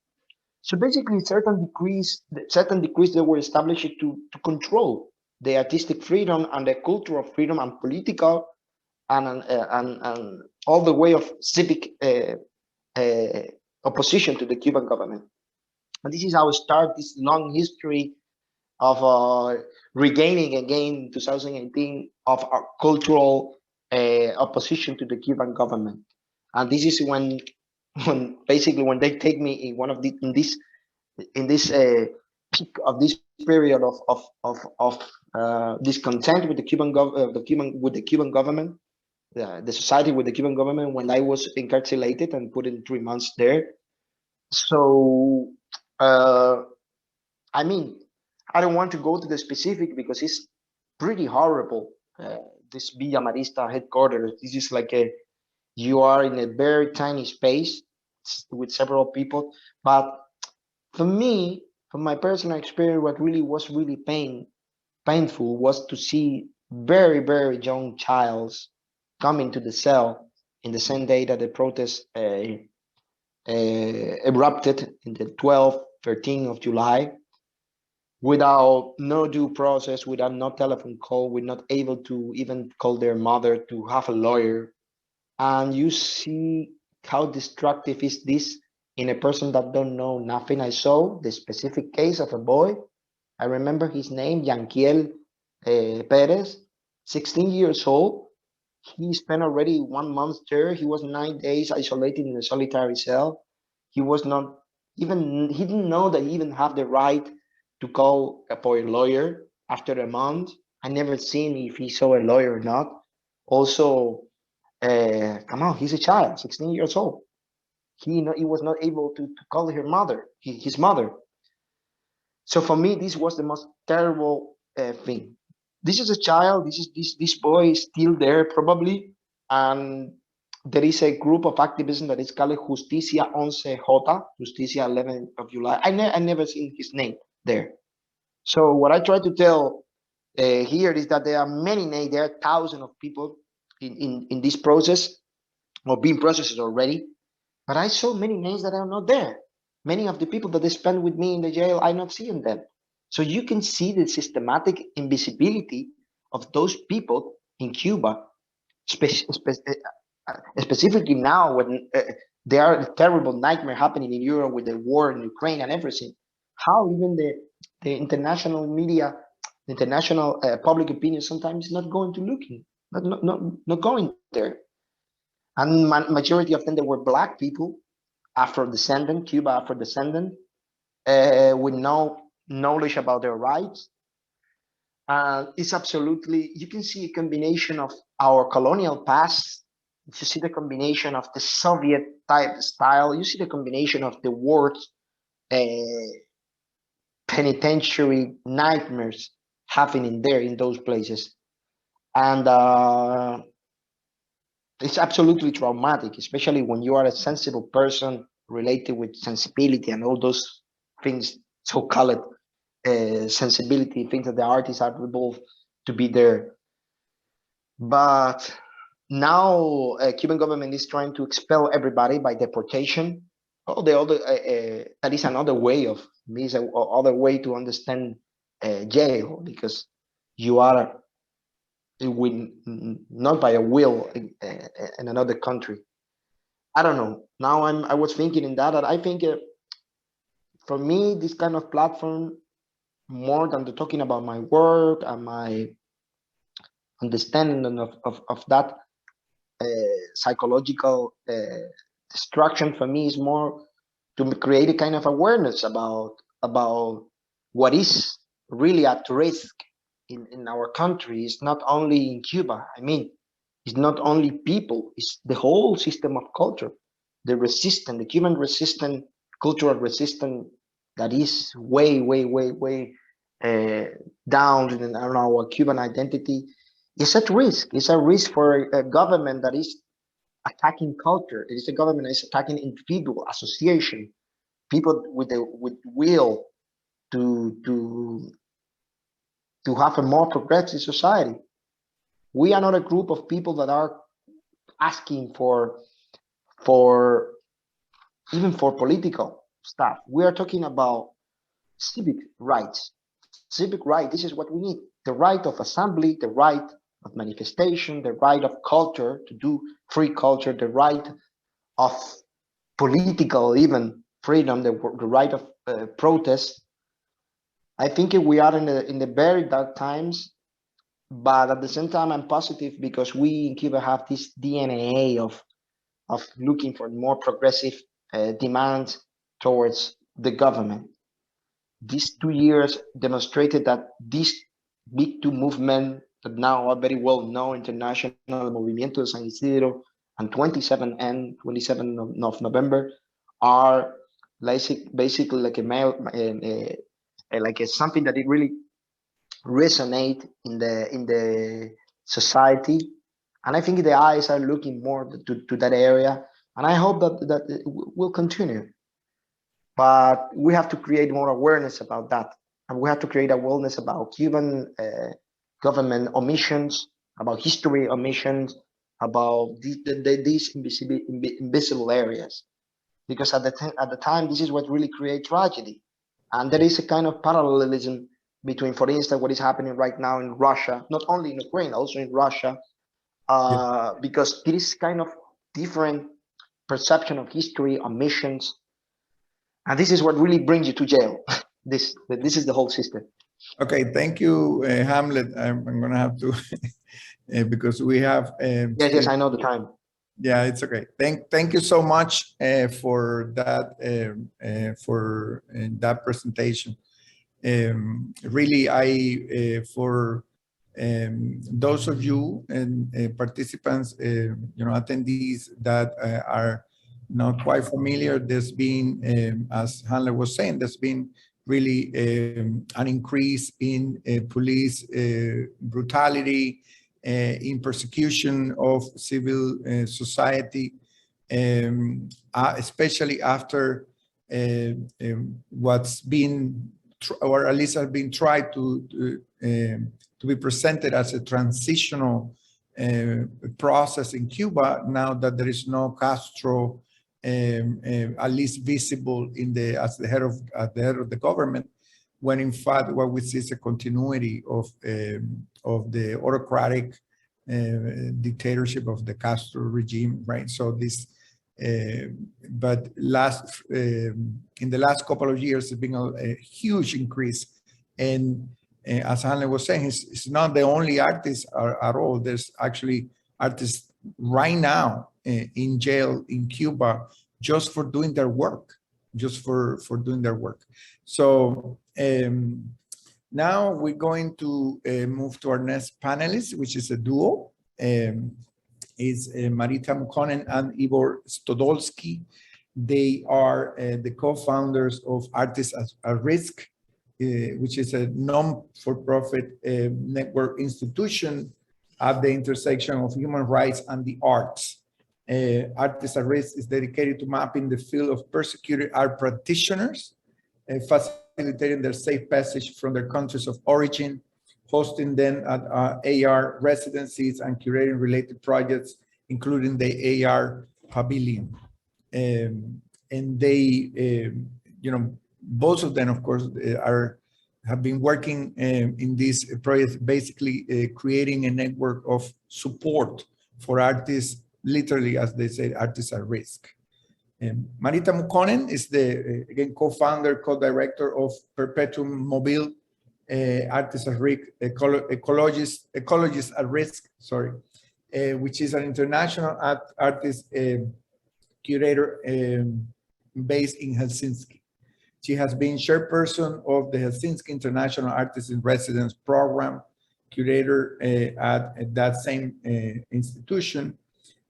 S4: So basically, certain decrees that were established to control the artistic freedom and the cultural freedom and political and all the way of civic opposition to the Cuban government. And this is how it starts this long history of regaining again in 2018 of our cultural opposition to the Cuban government. And this is when basically when they take me in one of the in this peak of this period of discontent with the Cuban government, the society with the Cuban government, when I was incarcerated and put in 3 months there. So I mean, I don't want to go to the specific because it's pretty horrible. This Villa Marista headquarters, this is like you are in a very tiny space with several people. But for me, from my personal experience, what really was really painful was to see very, very young childs coming to the cell in the same day that the protest erupted in the 12th, 13th of July. without no due process, without no telephone call, we're not able to even call their mother to have a lawyer. And you see how destructive is this in a person that don't know nothing. I saw the specific case of a boy. I remember his name, Yanquiel Perez, 16 years old. He spent already 1 month there. He was 9 days isolated in a solitary cell. He was not even, he didn't know that he even have the right to call for a lawyer after a month. I never seen if he saw a lawyer or not. Also, come on, he's a child, 16 years old. He was not able to call her mother, his mother. So for me, this was the most terrible thing. This is a child. This boy is still there probably, and there is a group of activism that is called Justicia 11J, Justicia 11th of July. I never seen his name there. So what I try to tell here is that there are many names. There are thousands of people in this process, or being processed already. But I saw many names that are not there. Many of the people that they spend with me in the jail, I'm not seeing them. So you can see the systematic invisibility of those people in Cuba, specifically now when there are a terrible nightmare happening in Europe with the war in Ukraine and everything. How even the international media, the international public opinion sometimes is not going to looking, not going there. And majority of them, they were Black people, Afro-descendant, Cuba Afro-descendant, with no knowledge about their rights. It's absolutely, you can see a combination of our colonial past. You see the combination of the Soviet type style. You see the combination of the worst penitentiary nightmares happening there in those places. And it's absolutely traumatic, especially when you are a sensible person related with sensibility and all those things, so-called sensibility, things that the artists are able to be there. But now Cuban government is trying to expel everybody by deportation. Oh, the other that is another way of other way to understand jail, because you are not by a will in another country. I don't know. Now I was thinking in that I think for me, this kind of platform, more than talking about my work and my understanding of that psychological destruction, for me is more to create a kind of awareness about what is really at risk in our country. It's not only in Cuba. I mean, it's not only people, it's the whole system of culture, the resistance, the Cuban resistance, cultural resistance that is way down in our Cuban identity. Is at risk. It's a risk for a government that is attacking culture. It is a government that is attacking individual, association, people with will to have a more progressive society. We are not a group of people that are asking for even for political stuff. We are talking about civic rights. Civic right, this is what we need. The right of assembly, the right of manifestation, the right of culture, to do free culture, the right of political even freedom, the right of protest. I think we are in the very dark times, but at the same time, I'm positive because we in Cuba have this DNA of looking for more progressive demands towards the government. These 2 years demonstrated that this big two movement that now are very well known, international, Movimiento de San Isidro and 27 of November, are basically like something that it really resonate in the society. And I think the eyes are looking more to that area, and I hope that it will continue. But we have to create more awareness about that, and we have to create awareness about Cuban government omissions, about history omissions, about these invisible areas. Because at the time, this is what really creates tragedy, and there is a kind of parallelism between, for instance, what is happening right now in Russia, not only in Ukraine, also in Russia, because it is kind of different perception of history, omissions, and this is what really brings you to jail. This is the whole system.
S2: Okay, thank you, Hamlet. I'm going to have to, because we have.
S4: Yes, I know the time.
S2: Yeah, it's okay. Thank you so much for that that presentation. Really, for those of you and participants, attendees that are not quite familiar, there's been, as Hamlet was saying, there's been really an increase in police brutality, in persecution of civil society, especially after what's been, or at least has been tried to be presented as a transitional process in Cuba, now that there is no Castro, at least visible as the head of the government, when in fact what we see is a continuity of the autocratic dictatorship of the Castro regime, right? So this, but in the last couple of years, there's been a huge increase. And as Hamlet was saying, it's not the only artists at all. There's actually artists right now in jail in Cuba just for doing their work, So now we're going to move to our next panelist, which is a duo. Is Marita Muukkonen and Ivor Stodolsky. They are the co-founders of Artists at Risk, which is a non-for-profit network institution at the intersection of human rights and the arts. Artists at Risk is dedicated to mapping the field of persecuted art practitioners, facilitating their safe passage from their countries of origin, hosting them at AR residencies, and curating related projects, including the AR Pavilion. And they, both of them, of course, have been working in this project, basically creating a network of support for artists, literally, as they say, artists at risk. Marita Muukkonen is the, again, co-founder, co-director of Perpetuum Mobile, Artists at Risk, Ecologists at Risk, which is an international artist curator based in Helsinki. She has been chairperson of the Helsinki International Artists in Residence program, curator at that same institution,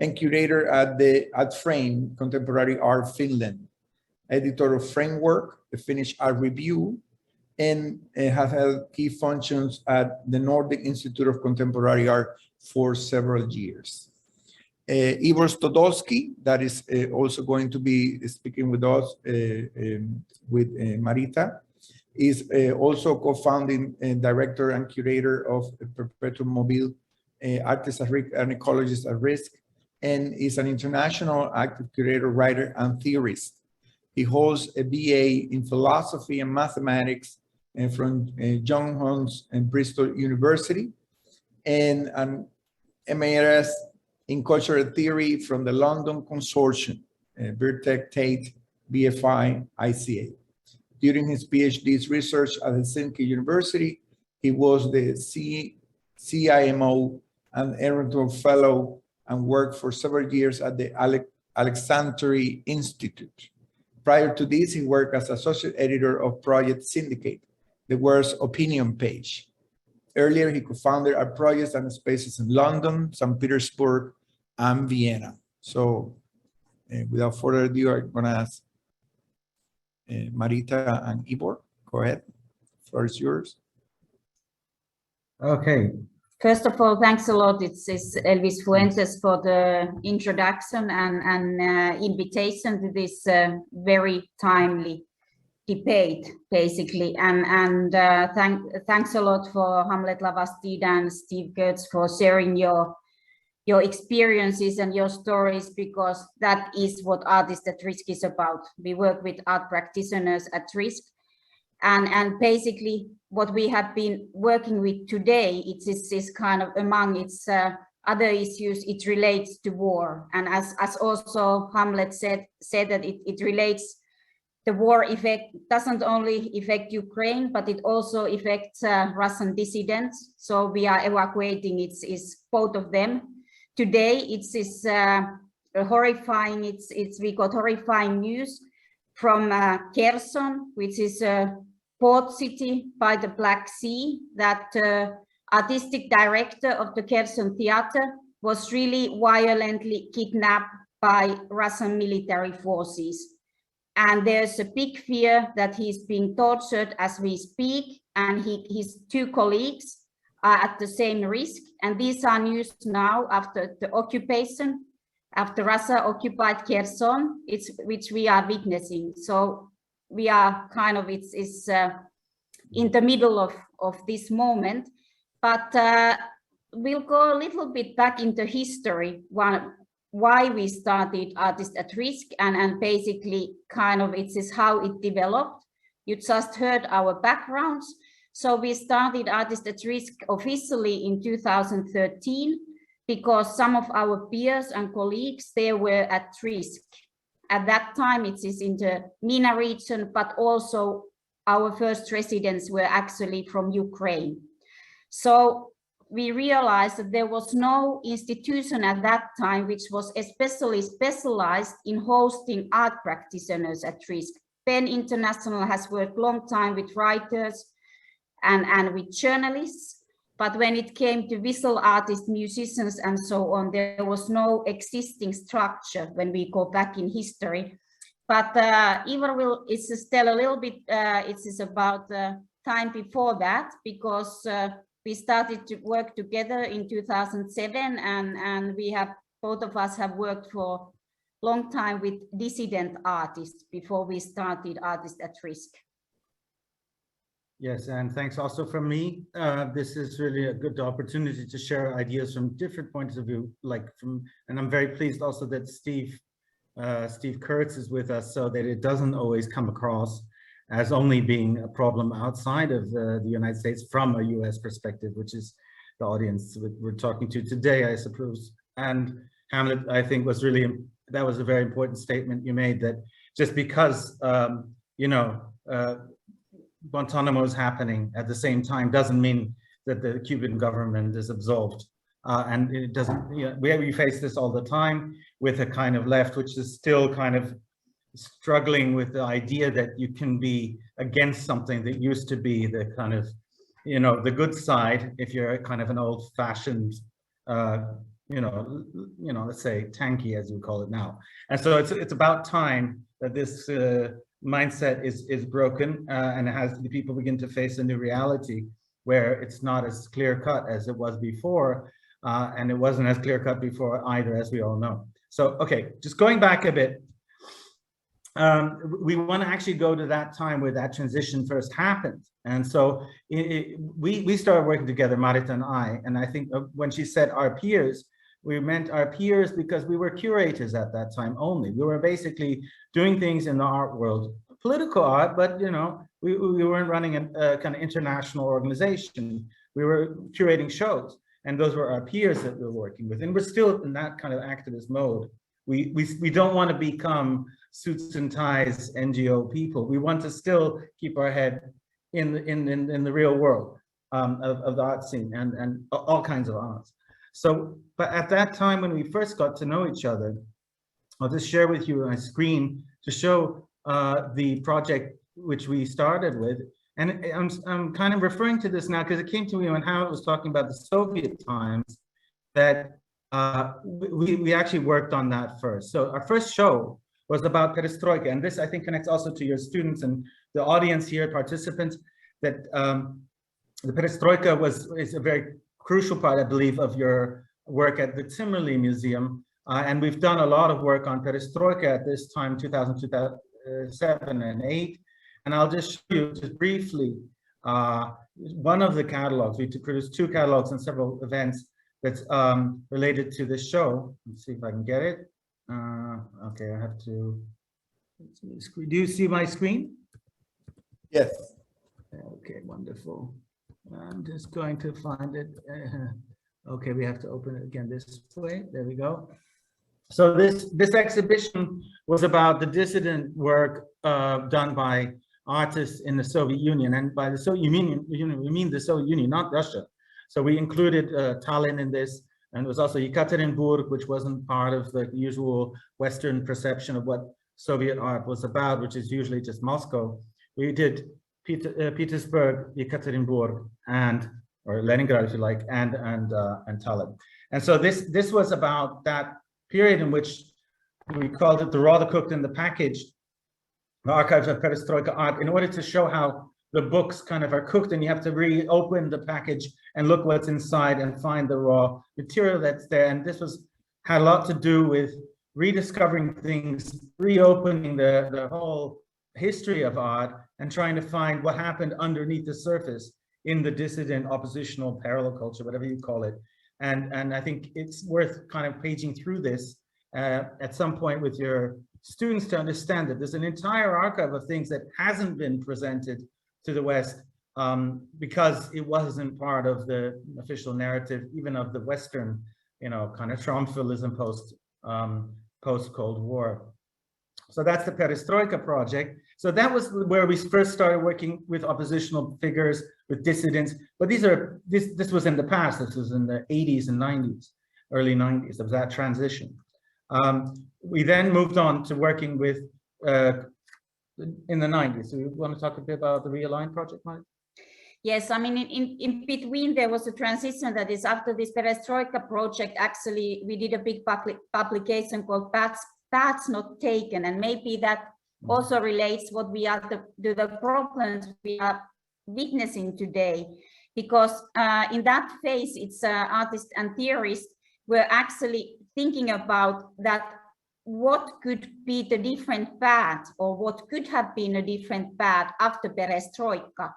S2: and curator at Frame, Contemporary Art Finland, editor of Framework, the Finnish Art Review, and has held key functions at the Nordic Institute of Contemporary Art for several years. Ivor Stodolsky, that is also going to be speaking with us, with Marita, is also co-founding director and curator of Perpetuum Mobile, Artists at Risk and Ecologists at Risk, and is an international active curator, writer, and theorist. He holds a BA in philosophy and mathematics from John Hunts and Bristol University, and an Emeritus in cultural theory from the London Consortium, Virtec Tate, BFI, ICA. During his PhD's research at Helsinki University, he was the CIMO and Emeritus Fellow and worked for several years at the Alexandria Institute. Prior to this, he worked as associate editor of Project Syndicate, the world's opinion page. Earlier, he co-founded art projects and spaces in London, St. Petersburg, and Vienna. So without further ado, I'm going to ask Marita and Ivor. Go ahead. The floor is yours.
S5: Okay. First of all, thanks a lot. It's Elvis Fuentes for the introduction and invitation to this very timely debate, basically. And thanks a lot for Hamlet Lavastida and Steve Kurtz for sharing your experiences and your stories, because that is what Artists at Risk is about. We work with art practitioners at risk. And basically, what we have been working with today, it is kind of among its other issues, it relates to war. And as also Hamlet said that it relates, the war effect doesn't only affect Ukraine, but it also affects Russian dissidents. So we are evacuating it's both of them. Today it's horrifying, we got horrifying news from Kherson, which is a port city by the Black Sea, that artistic director of the Kherson theater was really violently kidnapped by Russian military forces. And there's a big fear that he's being tortured as we speak, and his 2 colleagues are at the same risk. And these are news now after the occupation, after Russia occupied Kherson, which we are witnessing. So we are kind of, it's in the middle of this moment. But we'll go a little bit back into history, why we started Artists at Risk, and basically kind of it is how it developed. You just heard our backgrounds. So we started Artists at Risk officially in 2013 because some of our peers and colleagues, they were at risk. At that time, it is in the MENA region, but also our first residents were actually from Ukraine. So we realized that there was no institution at that time which was especially specialized in hosting art practitioners at risk. PEN International has worked long time with writers and with journalists, but when it came to visual artists, musicians, and so on, there was no existing structure when we go back in history. But Ivor is tell a little bit, it is about the time before that, because we started to work together in 2007, and we have, both of us have worked for a long time with dissident artists before we started Artists at Risk.
S6: Yes, and thanks also from me. This is really a good opportunity to share ideas from different points of view, and I'm very pleased also that Steve Kurtz is with us, so that it doesn't always come across as only being a problem outside of the United States from a US perspective, which is the audience we're talking to today, I suppose. And Hamlet, I think, was really, that was a very important statement you made, that just because, Guantanamo is happening at the same time doesn't mean that the Cuban government is absolved. And it doesn't, we face this all the time with a kind of left, which is still kind of struggling with the idea that you can be against something that used to be the kind of, the good side, if you're kind of an old-fashioned, let's say tanky, as you call it now. And so it's about time that this mindset is broken, and the people begin to face a new reality where it's not as clear-cut as it was before, and it wasn't as clear-cut before either, as we all know. So, okay, just going back a bit, we want to actually go to that time where that transition first happened. And so we started working together, Marita and I think when she said our peers, we meant our peers because we were curators at that time only. We were basically doing things in the art world, political art, but we weren't running a kind of international organization. We were curating shows, and those were our peers that we were working with. And we're still in that kind of activist mode. We don't want to become suits and ties NGO people. We want to still keep our head in the real world of the art scene and all kinds of arts. So, but at that time when we first got to know each other, I'll just share with you my screen to show the project which we started with. And I'm kind of referring to this now because it came to me when Howard was talking about the Soviet times, that we actually worked on that first. So our first show was about perestroika, and this I think connects also to your students and the audience here, participants, that the perestroika is a very crucial part, I believe, of your work at the Zimmerli Museum, and we've done a lot of work on perestroika at this time, 2007 and 8, and I'll just show you just briefly one of the catalogs. We produced 2 catalogs and several events that's related to this show. Let's see if I can get it. Okay, I have to. Do you see my screen?
S2: Yes.
S6: Okay, wonderful. I'm just going to find it. Okay, we have to open it again this way. There we go. So this exhibition was about the dissident work done by artists in the Soviet Union, and by the Soviet Union we mean the Soviet Union, not Russia. So we included Tallinn in this, and it was also Yekaterinburg, which wasn't part of the usual Western perception of what Soviet art was about, which is usually just Moscow. We did Petersburg, Yekaterinburg, or Leningrad, if you like, and Tallinn. And so this was about that period in which we called it the raw, the cooked, and the packaged, the archives of perestroika art, in order to show how the books kind of are cooked, and you have to reopen the package and look what's inside and find the raw material that's there. And this had a lot to do with rediscovering things, reopening the whole history of art, and trying to find what happened underneath the surface in the dissident, oppositional, parallel culture, whatever you call it. And I think it's worth kind of paging through this at some point with your students to understand that there's an entire archive of things that hasn't been presented to the West because it wasn't part of the official narrative, even of the Western, kind of triumphalism post-Cold War. So that's the Perestroika project. So that was where we first started working with oppositional figures, with dissidents. But this was in the past. This was in the 80s and 90s, early 90s. There was that transition. We then moved on to working with in the 90s. So you want to talk a bit about the Realign project, Mike?
S5: Yes, I mean, in between there was a transition, that is after this Perestroika project. Actually, we did a big publication called Paths Not Taken, and maybe that also relates what we are to the problems we are witnessing today, because in that phase, it's artists and theorists were actually thinking about that, what could be the different path, or what could have been a different path after Perestroika,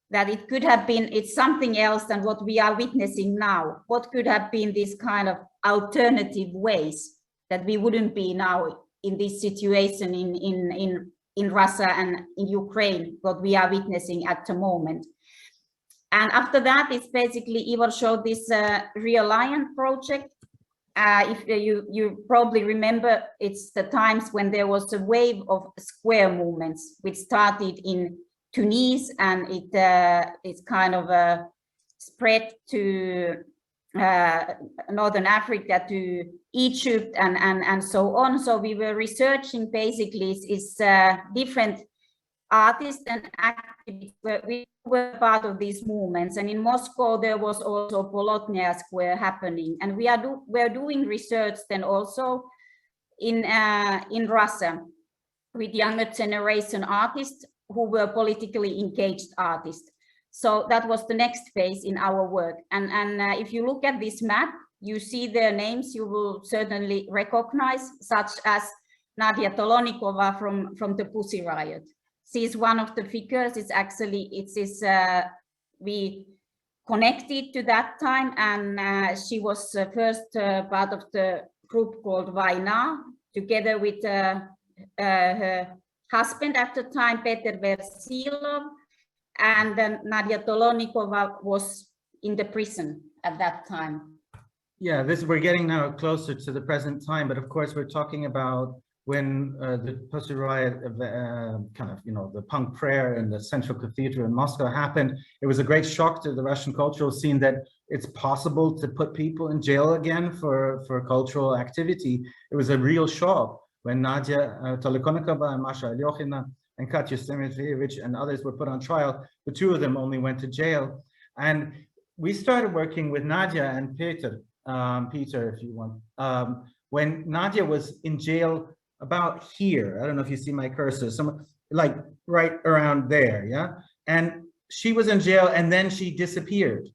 S5: that it could have been, it's something else than what we are witnessing now. What could have been this kind of alternative ways that we wouldn't be now in this situation in Russia and in Ukraine, what we are witnessing at the moment. And after that, it's basically, Ivor showed this Realign project. If you probably remember, it's the times when there was a wave of square movements, which started in Tunis, and it's kind of spread to Northern Africa, to Egypt, and so on. So we were researching basically is different artists and activists we were part of these movements. And in Moscow there was also Bolotnaya Square happening, and we're doing research then also in Russia with younger generation artists who were politically engaged artists. So that was the next phase in our work. And if you look at this map, you see their names you will certainly recognize, such as Nadia Tolonikova from the Pussy Riot. She's one of the figures. We connected to that time, and she was first part of the group called Vaina, together with her husband at the time, Peter Versilov, and then Nadia Tolonikova was in the prison at that time.
S6: Yeah, we're getting now closer to the present time, but of course we're talking about when the Pussy Riot, the punk prayer in the Central Cathedral in Moscow happened. It was a great shock to the Russian cultural scene that it's possible to put people in jail again for cultural activity. It was a real shock when Nadia Tolonikova and Masha Alyokhina and Katya Semetveyevich and others were put on trial. The two of them only went to jail. And we started working with Nadia and Peter, if you want, when Nadia was in jail about here. I don't know if you see my cursor, like right around there, yeah? And she was in jail, and then she disappeared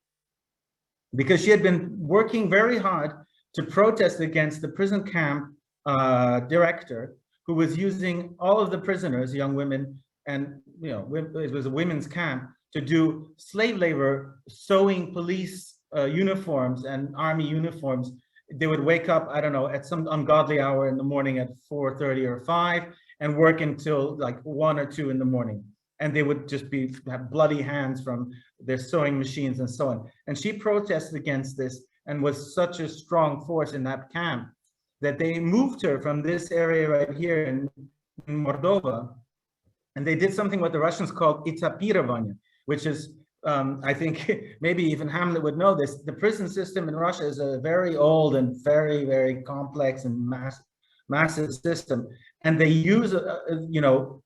S6: because she had been working very hard to protest against the prison camp director, who was using all of the prisoners, young women, and it was a women's camp, to do slave labor, sewing police uniforms and army uniforms. They would wake up, I don't know, at some ungodly hour in the morning at 4:30 or 5 and work until like 1 or 2 in the morning. and they would just have bloody hands from their sewing machines and so on. And she protested against this and was such a strong force in that camp that they moved her from this area right here in Moldova, and they did something what the Russians called itapirovanie, which is, I think maybe even Hamlet would know this. The prison system in Russia is a very old and very, very complex and massive system. And they use,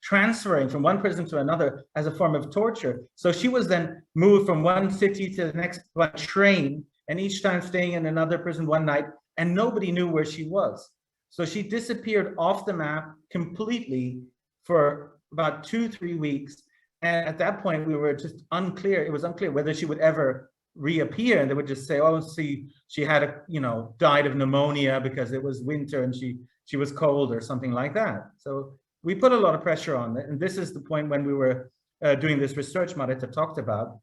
S6: transferring from one prison to another as a form of torture. So she was then moved from one city to the next by train, and each time staying in another prison one night, and nobody knew where she was. So she disappeared off the map completely for about 2-3 weeks. And at that point, we were just unclear. It was unclear whether she would ever reappear. And they would just say, oh, see, she had died of pneumonia because it was winter and she was cold or something like that. So we put a lot of pressure on it. And this is the point when we were doing this research Marita talked about.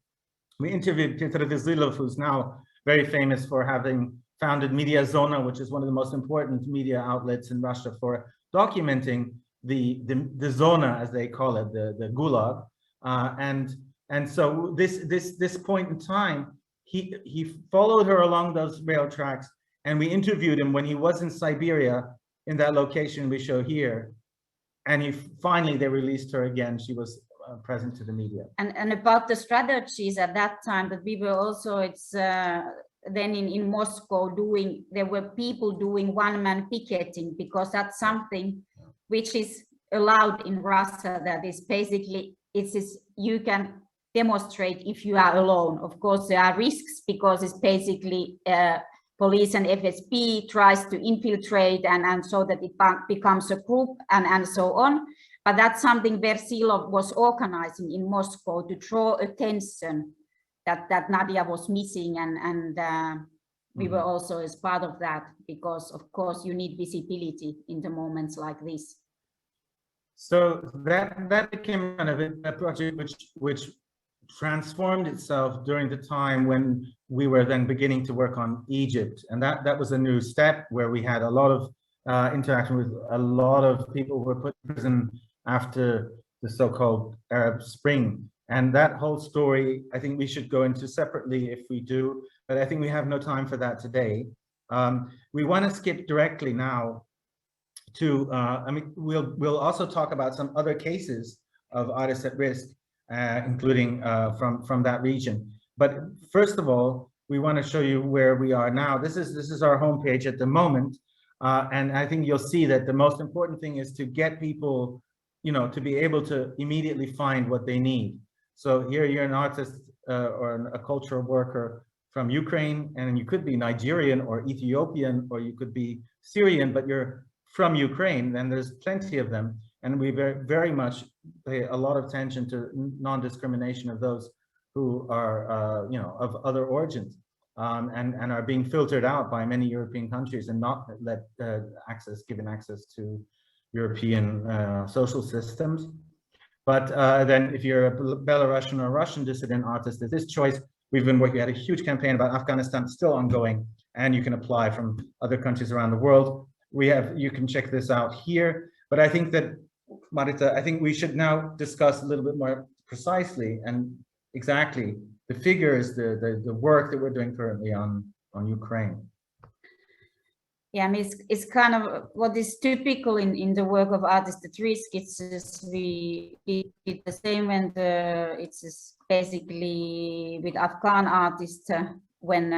S6: We interviewed Peter Vizilov, who's now very famous for having founded Media Zona, which is one of the most important media outlets in Russia for documenting the zona, as they call it, the gulag. And so this point in time, he followed her along those rail tracks, and we interviewed him when he was in Siberia in that location we show here. And they released her again. She was present to the media.
S5: And about the strategies at that time, that we were also, then in Moscow there were people doing one-man picketing, because that's something which is allowed in Russia, that is basically, you can demonstrate if you are alone. Of course, there are risks, because it's basically police and FSB tries to infiltrate and so that it becomes a group and so on. But that's something Versilov was organizing in Moscow to draw attention that Nadia was missing, and we were also as part of that, because of course you need visibility in the moments like this.
S6: So that became kind of a project which transformed itself during the time when we were then beginning to work on Egypt, and that was a new step where we had a lot of interaction with a lot of people who were put in prison after the so-called Arab Spring. And that whole story, I think we should go into separately if we do, but I think we have no time for that today. We want to skip directly now to, we'll also talk about some other cases of artists at risk, including from that region. But first of all, we want to show you where we are now. This is our homepage at the moment, and I think you'll see that the most important thing is to get people, to be able to immediately find what they need. So here you're an artist or a cultural worker from Ukraine, and you could be Nigerian or Ethiopian, or you could be Syrian, but you're from Ukraine, and there's plenty of them. And we very, very much pay a lot of attention to non-discrimination of those who are, of other origins, and are being filtered out by many European countries and not given access to European social systems. But then if you're a Belarusian or Russian dissident artist, there's this choice. We had a huge campaign about Afghanistan, still ongoing, and you can apply from other countries around the world. You can check this out here. But I think that, Marita, I think we should now discuss a little bit more precisely and exactly the figures, the work that we're doing currently on Ukraine.
S5: Yeah, I mean, it's kind of what is typical in the work of artists at risk. It's just we did the same, and it's basically with Afghan artists when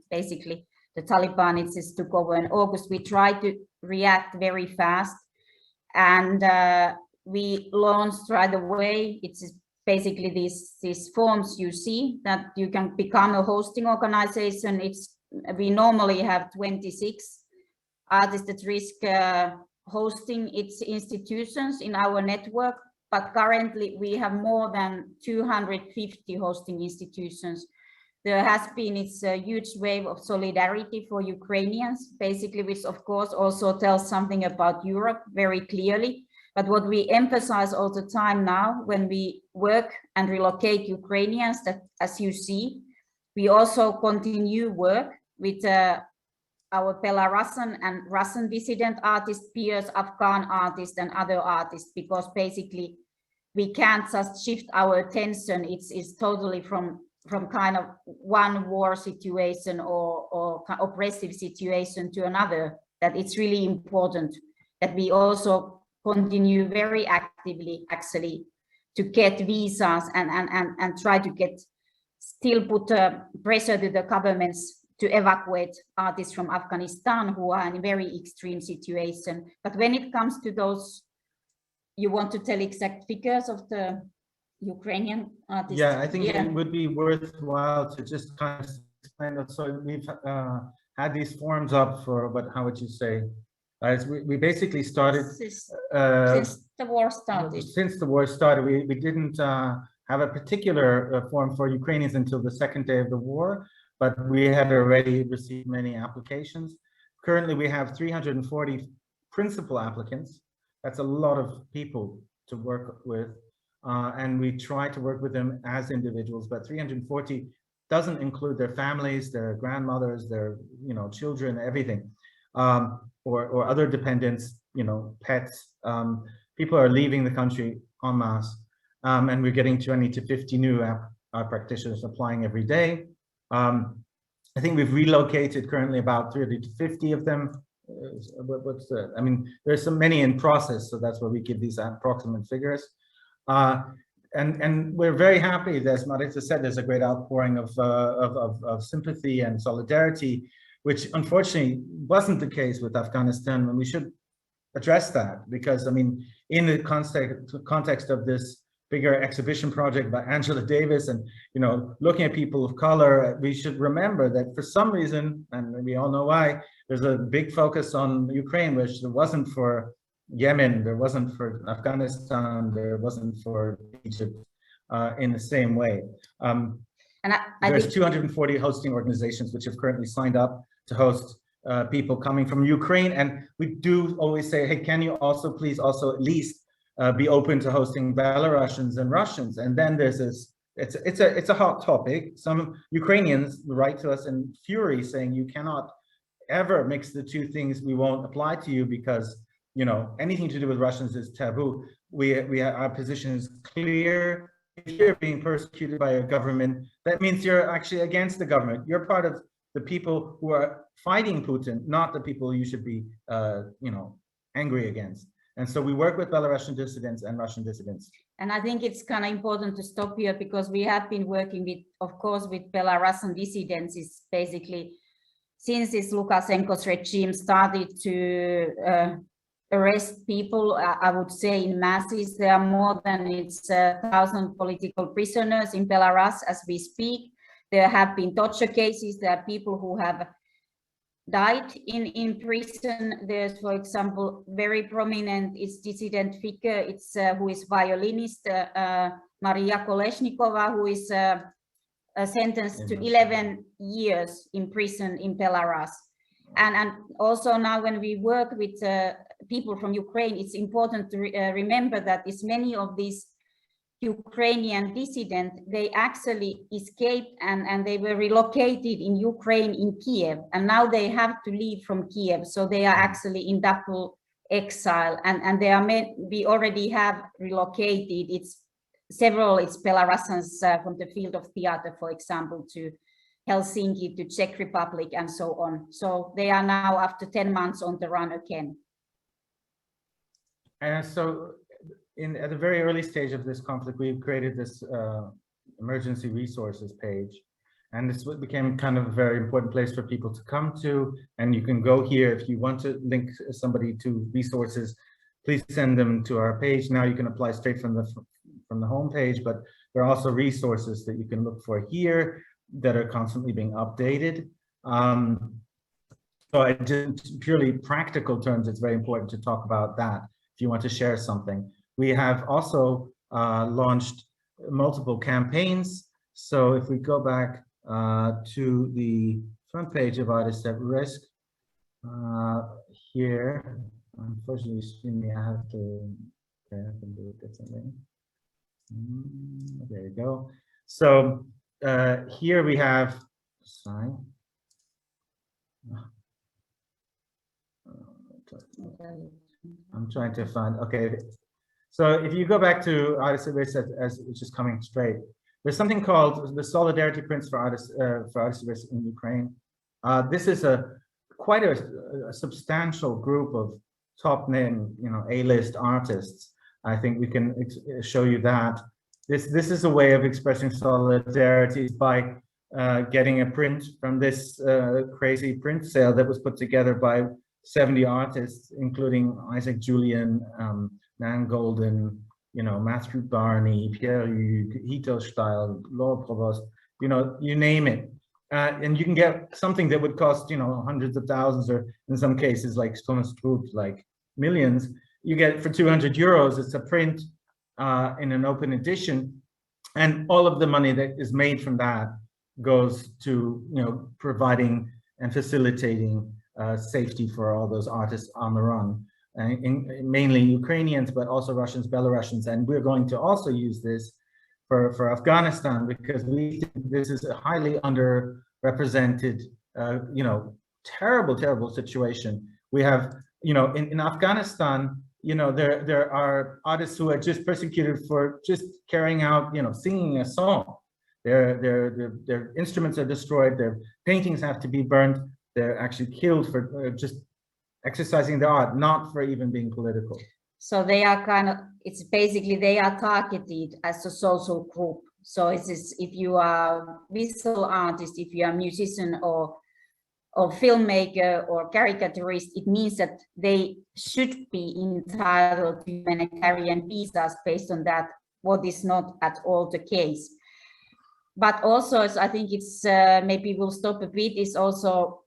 S5: basically the Taliban took over in August. We tried to react very fast, and we launched right away. It's basically these forms you see that you can become a hosting organization. We normally have 26 artists at risk hosting its institutions in our network, but currently we have more than 250 hosting institutions. There has been a huge wave of solidarity for Ukrainians, basically, which of course also tells something about Europe very clearly. But what we emphasize all the time now when we work and relocate Ukrainians, that as you see, we also continue work with our Belarusian and Russian dissident artists, peers, Afghan artists, and other artists, because basically we can't just shift our attention. It's totally from kind of one war situation or oppressive situation to another, that it's really important that we also continue very actively actually to get visas and try to still put pressure to the governments to evacuate artists from Afghanistan who are in a very extreme situation. But when it comes to those, you want to tell exact figures of the Ukrainian artists?
S6: Yeah, I think it would be worthwhile to just kind of explain that. So we've had these forms up for, but how would you say? We basically started
S5: since the war started.
S6: Since the war started, we didn't have a particular form for Ukrainians until the second day of the war, but we had already received many applications. Currently, we have 340 principal applicants. That's a lot of people to work with, and we try to work with them as individuals, but 340 doesn't include their families, their grandmothers, their children, everything. Or other dependents, pets. People are leaving the country en masse, and we're getting 20 to 50 new practitioners applying every day. I think we've relocated currently about 30 to 50 of them. I mean, there's so many in process, so that's why we give these approximate figures. And we're very happy, as Marita said, there's a great outpouring of sympathy and solidarity, which unfortunately wasn't the case with Afghanistan, and we should address that, because I mean, in the context of this bigger exhibition project by Angela Davis and looking at people of color, we should remember that for some reason, and we all know why, there's a big focus on Ukraine, which there wasn't for Yemen, there wasn't for Afghanistan, there wasn't for Egypt in the same way.
S5: And
S6: there's 240 hosting organizations which have currently signed up to host people coming from Ukraine, and we do always say, hey, can you also please also at least be open to hosting Belarusians and Russians? And then there's this, it's a hot topic. Some Ukrainians write to us in fury saying you cannot ever mix the two things. We won't apply to you because anything to do with Russians is taboo. Our position is clear. If you're being persecuted by a government, that means you're actually against the government. You're part of the people who are fighting Putin, not the people you should be, angry against. And so we work with Belarusian dissidents and Russian dissidents.
S5: And I think it's kind of important to stop here, because we have been working with, of course, with Belarusian dissidents. Is basically since this Lukashenko's regime started to arrest people, I would say in masses. There are more than 1,000 political prisoners in Belarus as we speak. There have been torture cases. There are people who have died in prison. There's, for example, very prominent dissident figure. It's who is violinist Maria Kolesnikova, who is sentenced to 11 years in prison in Belarus. And also now when we work with people from Ukraine, it's important to remember that it's many of these Ukrainian dissidents, they actually escaped and they were relocated in Ukraine, in Kiev, and now they have to leave from Kiev. So they are actually in double exile, and they are we already have relocated. It's Belarusians from the field of theater, for example, to Helsinki, to Czech Republic, and so on. So they are now, after 10 months, on the run again.
S6: And so at the very early stage of this conflict, we've created this emergency resources page. And this became kind of a very important place for people to come to. And you can go here if you want to link somebody to resources, please send them to our page. Now you can apply straight from the home page, but there are also resources that you can look for here that are constantly being updated. So in purely practical terms, it's very important to talk about that if you want to share something. We have also launched multiple campaigns. So if we go back to the front page of Artists at Risk, here, unfortunately, I have to do it differently. There you go. So here we have, sorry. I'm trying to find, okay. So if you go back to artists at risk, as which is coming straight, there's something called the Solidarity Prince for artists at risk in Ukraine. This is quite a substantial group of top name, A-list artists. I think we can show you that. This is a way of expressing solidarity by getting a print from this crazy print sale that was put together by 70 artists, including Isaac Julian, Nan Golden, Matthew Barney, Pierre Hugues, Hito Steil, Laura Provost, you name it. And you can get something that would cost, hundreds of thousands, or in some cases like Thomas Struth, like millions. You get it for 200 euros. It's a print in an open edition. And all of the money that is made from that goes to, providing and facilitating safety for all those artists on the run. Mainly Ukrainians, but also Russians, Belarusians, and we're going to also use this for Afghanistan, because we think this is a highly underrepresented, terrible situation. We have, in Afghanistan, there are artists who are just persecuted for just carrying out, singing a song. Their instruments are destroyed. Their paintings have to be burned. They're actually killed for just exercising their art, not for even being political.
S5: So they are it's basically they are targeted as a social group. So if you are visual artist, if you are a musician or filmmaker or caricaturist, it means that they should be entitled to humanitarian visas based on that, what is not at all the case. But also, I think it's maybe we'll stop a bit, is also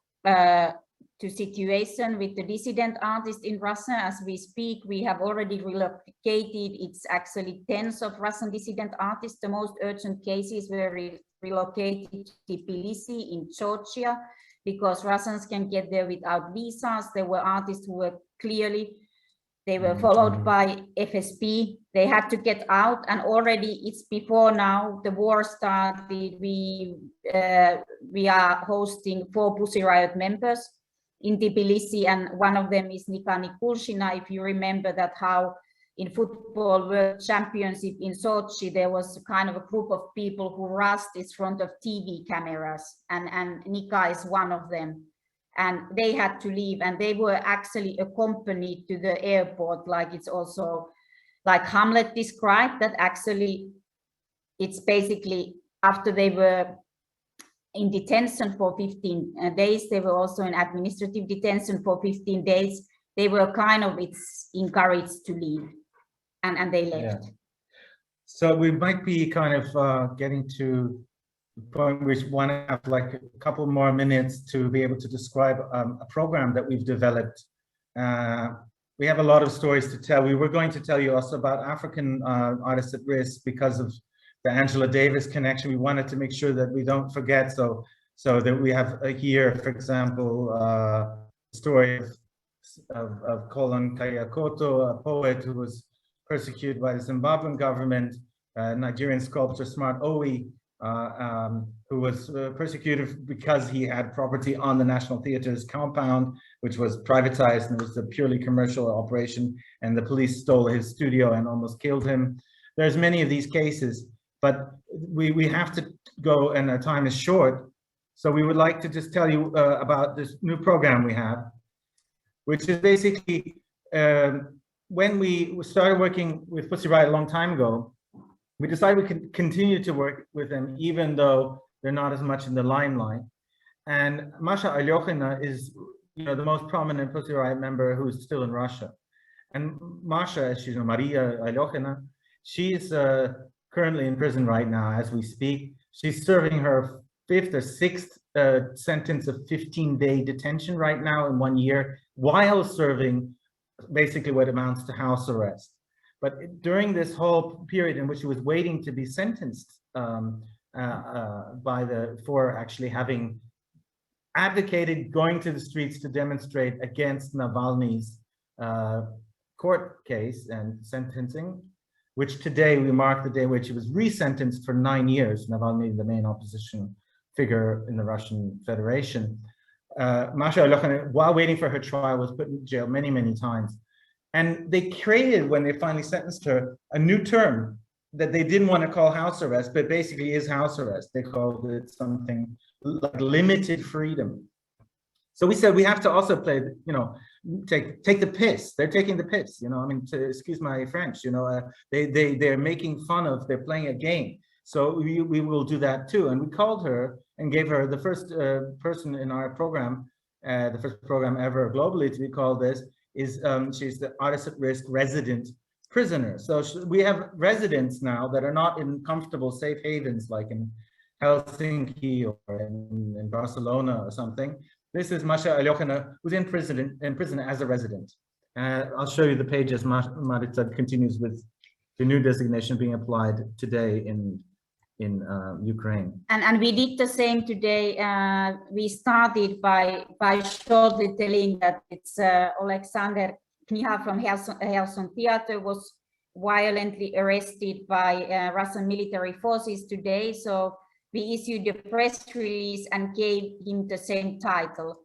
S5: to situation with the dissident artists in Russia. As we speak, we have already relocated, it's actually tens of Russian dissident artists. The most urgent cases were relocated to Tbilisi in Georgia, because Russians can get there without visas. There were artists who were they were followed by FSB. They had to get out, and already it's before now the war started. We are hosting 4 Pussy Riot members in Tbilisi, and one of them is Nika Nikulshina. If you remember that how in football world championship in Sochi, there was kind of a group of people who rushed in front of TV cameras, and Nika is one of them. And they had to leave, and they were actually accompanied to the airport, like it's also like Hamlet described, that actually it's basically after they were in detention for 15 days, they were also in administrative detention for 15 days. They were it's encouraged to leave, and they left. Yeah.
S6: So we might be getting to the point which want to have like a couple more minutes to be able to describe a program that we've developed. We have a lot of stories to tell. We were going to tell you also about African artists at risk because of the Angela Davis connection. We wanted to make sure that we don't forget, so that we have here, for example, the story of Kolon Kayakoto, a poet who was persecuted by the Zimbabwean government, Nigerian sculptor Smart Owi, who was persecuted because he had property on the National Theatre's compound, which was privatized, and it was a purely commercial operation, and the police stole his studio and almost killed him. There's many of these cases, but we have to go, and our time is short. So we would like to just tell you about this new program we have, which is basically, when we started working with Pussy Riot a long time ago, we decided we could continue to work with them, even though they're not as much in the limelight. And Masha Alyokhina is, the most prominent Pussy Riot member who's still in Russia. And Masha, as you know, Maria Alyokhina, she's currently in prison right now as we speak. She's serving her 5th or 6th sentence of 15-day detention right now in 1 year, while serving basically what amounts to house arrest. But during this whole period in which she was waiting to be sentenced for actually having advocated going to the streets to demonstrate against Navalny's court case and sentencing, which today we mark the day in which he was resentenced for 9 years, Navalny, the main opposition figure in the Russian Federation. Masha Alyokhina, while waiting for her trial, was put in jail many, many times. And they created, when they finally sentenced her, a new term that they didn't want to call house arrest, but basically is house arrest. They called it something like limited freedom. So we said we have to also play, you know, take the piss. They're taking the piss, you know. I mean, excuse my French, you know. They're making fun of. They're playing a game. So we will do that too. And we called her and gave her the first person in our program, the first program ever globally to be called this. Is she's the artist at risk resident prisoner. So we have residents now that are not in comfortable safe havens like in Helsinki or in Barcelona or something. This is Masha Alyokina, who's in prison as a resident. I'll show you the page as Marita continues with the new designation being applied today in Ukraine.
S5: And we did the same today. We started by shortly telling that it's Alexander Kniha from Helson Theater was violently arrested by Russian military forces today. So we issued a press release and gave him the same title.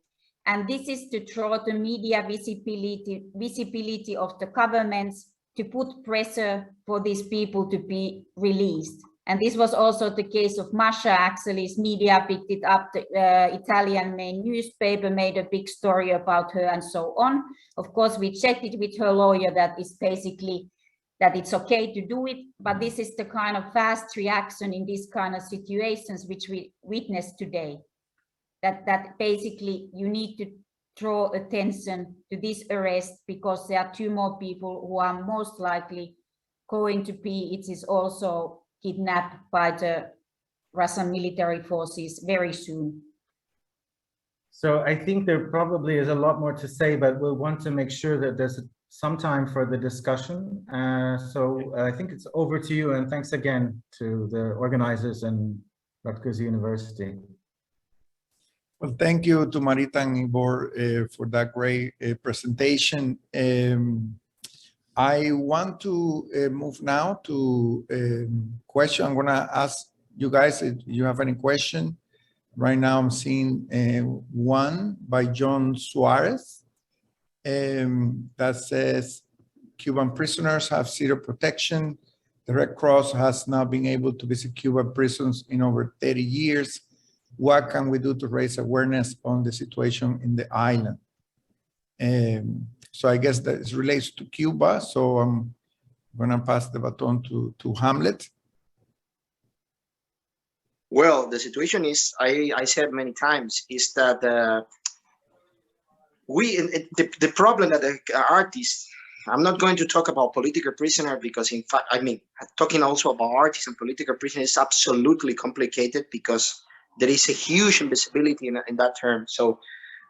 S5: And this is to draw the media visibility of the governments to put pressure for these people to be released. And this was also the case of Masha. Actually, his media picked it up. The Italian main newspaper made a big story about her and so on. Of course, we checked it with her lawyer that is basically that it's okay to do it. But this is the kind of fast reaction in these kind of situations which we witnessed today. That basically you need to draw attention to this arrest because there are 2 more people who are most likely going to be, it is also kidnapped by the Russian military forces very soon.
S6: So I think there probably is a lot more to say, but we'll want to make sure that there's some time for the discussion. So I think it's over to you, and thanks again to the organizers and Rutgers University.
S2: Well, thank you to Marita and Ivor for that great presentation. I want to move now to question. I'm going to ask you guys if you have any question. Right now, I'm seeing one by John Suarez that says, Cuban prisoners have zero protection. The Red Cross has not been able to visit Cuban prisons in over 30 years. What can we do to raise awareness on the situation in the island? So I guess that relates to Cuba. So I'm going to pass the baton to Hamlet.
S4: Well, the situation is, I said many times, is that the problem that the artists, I'm not going to talk about political prisoner because in fact, I mean, talking also about artists and political prisoner is absolutely complicated because there is a huge invisibility in that term. So,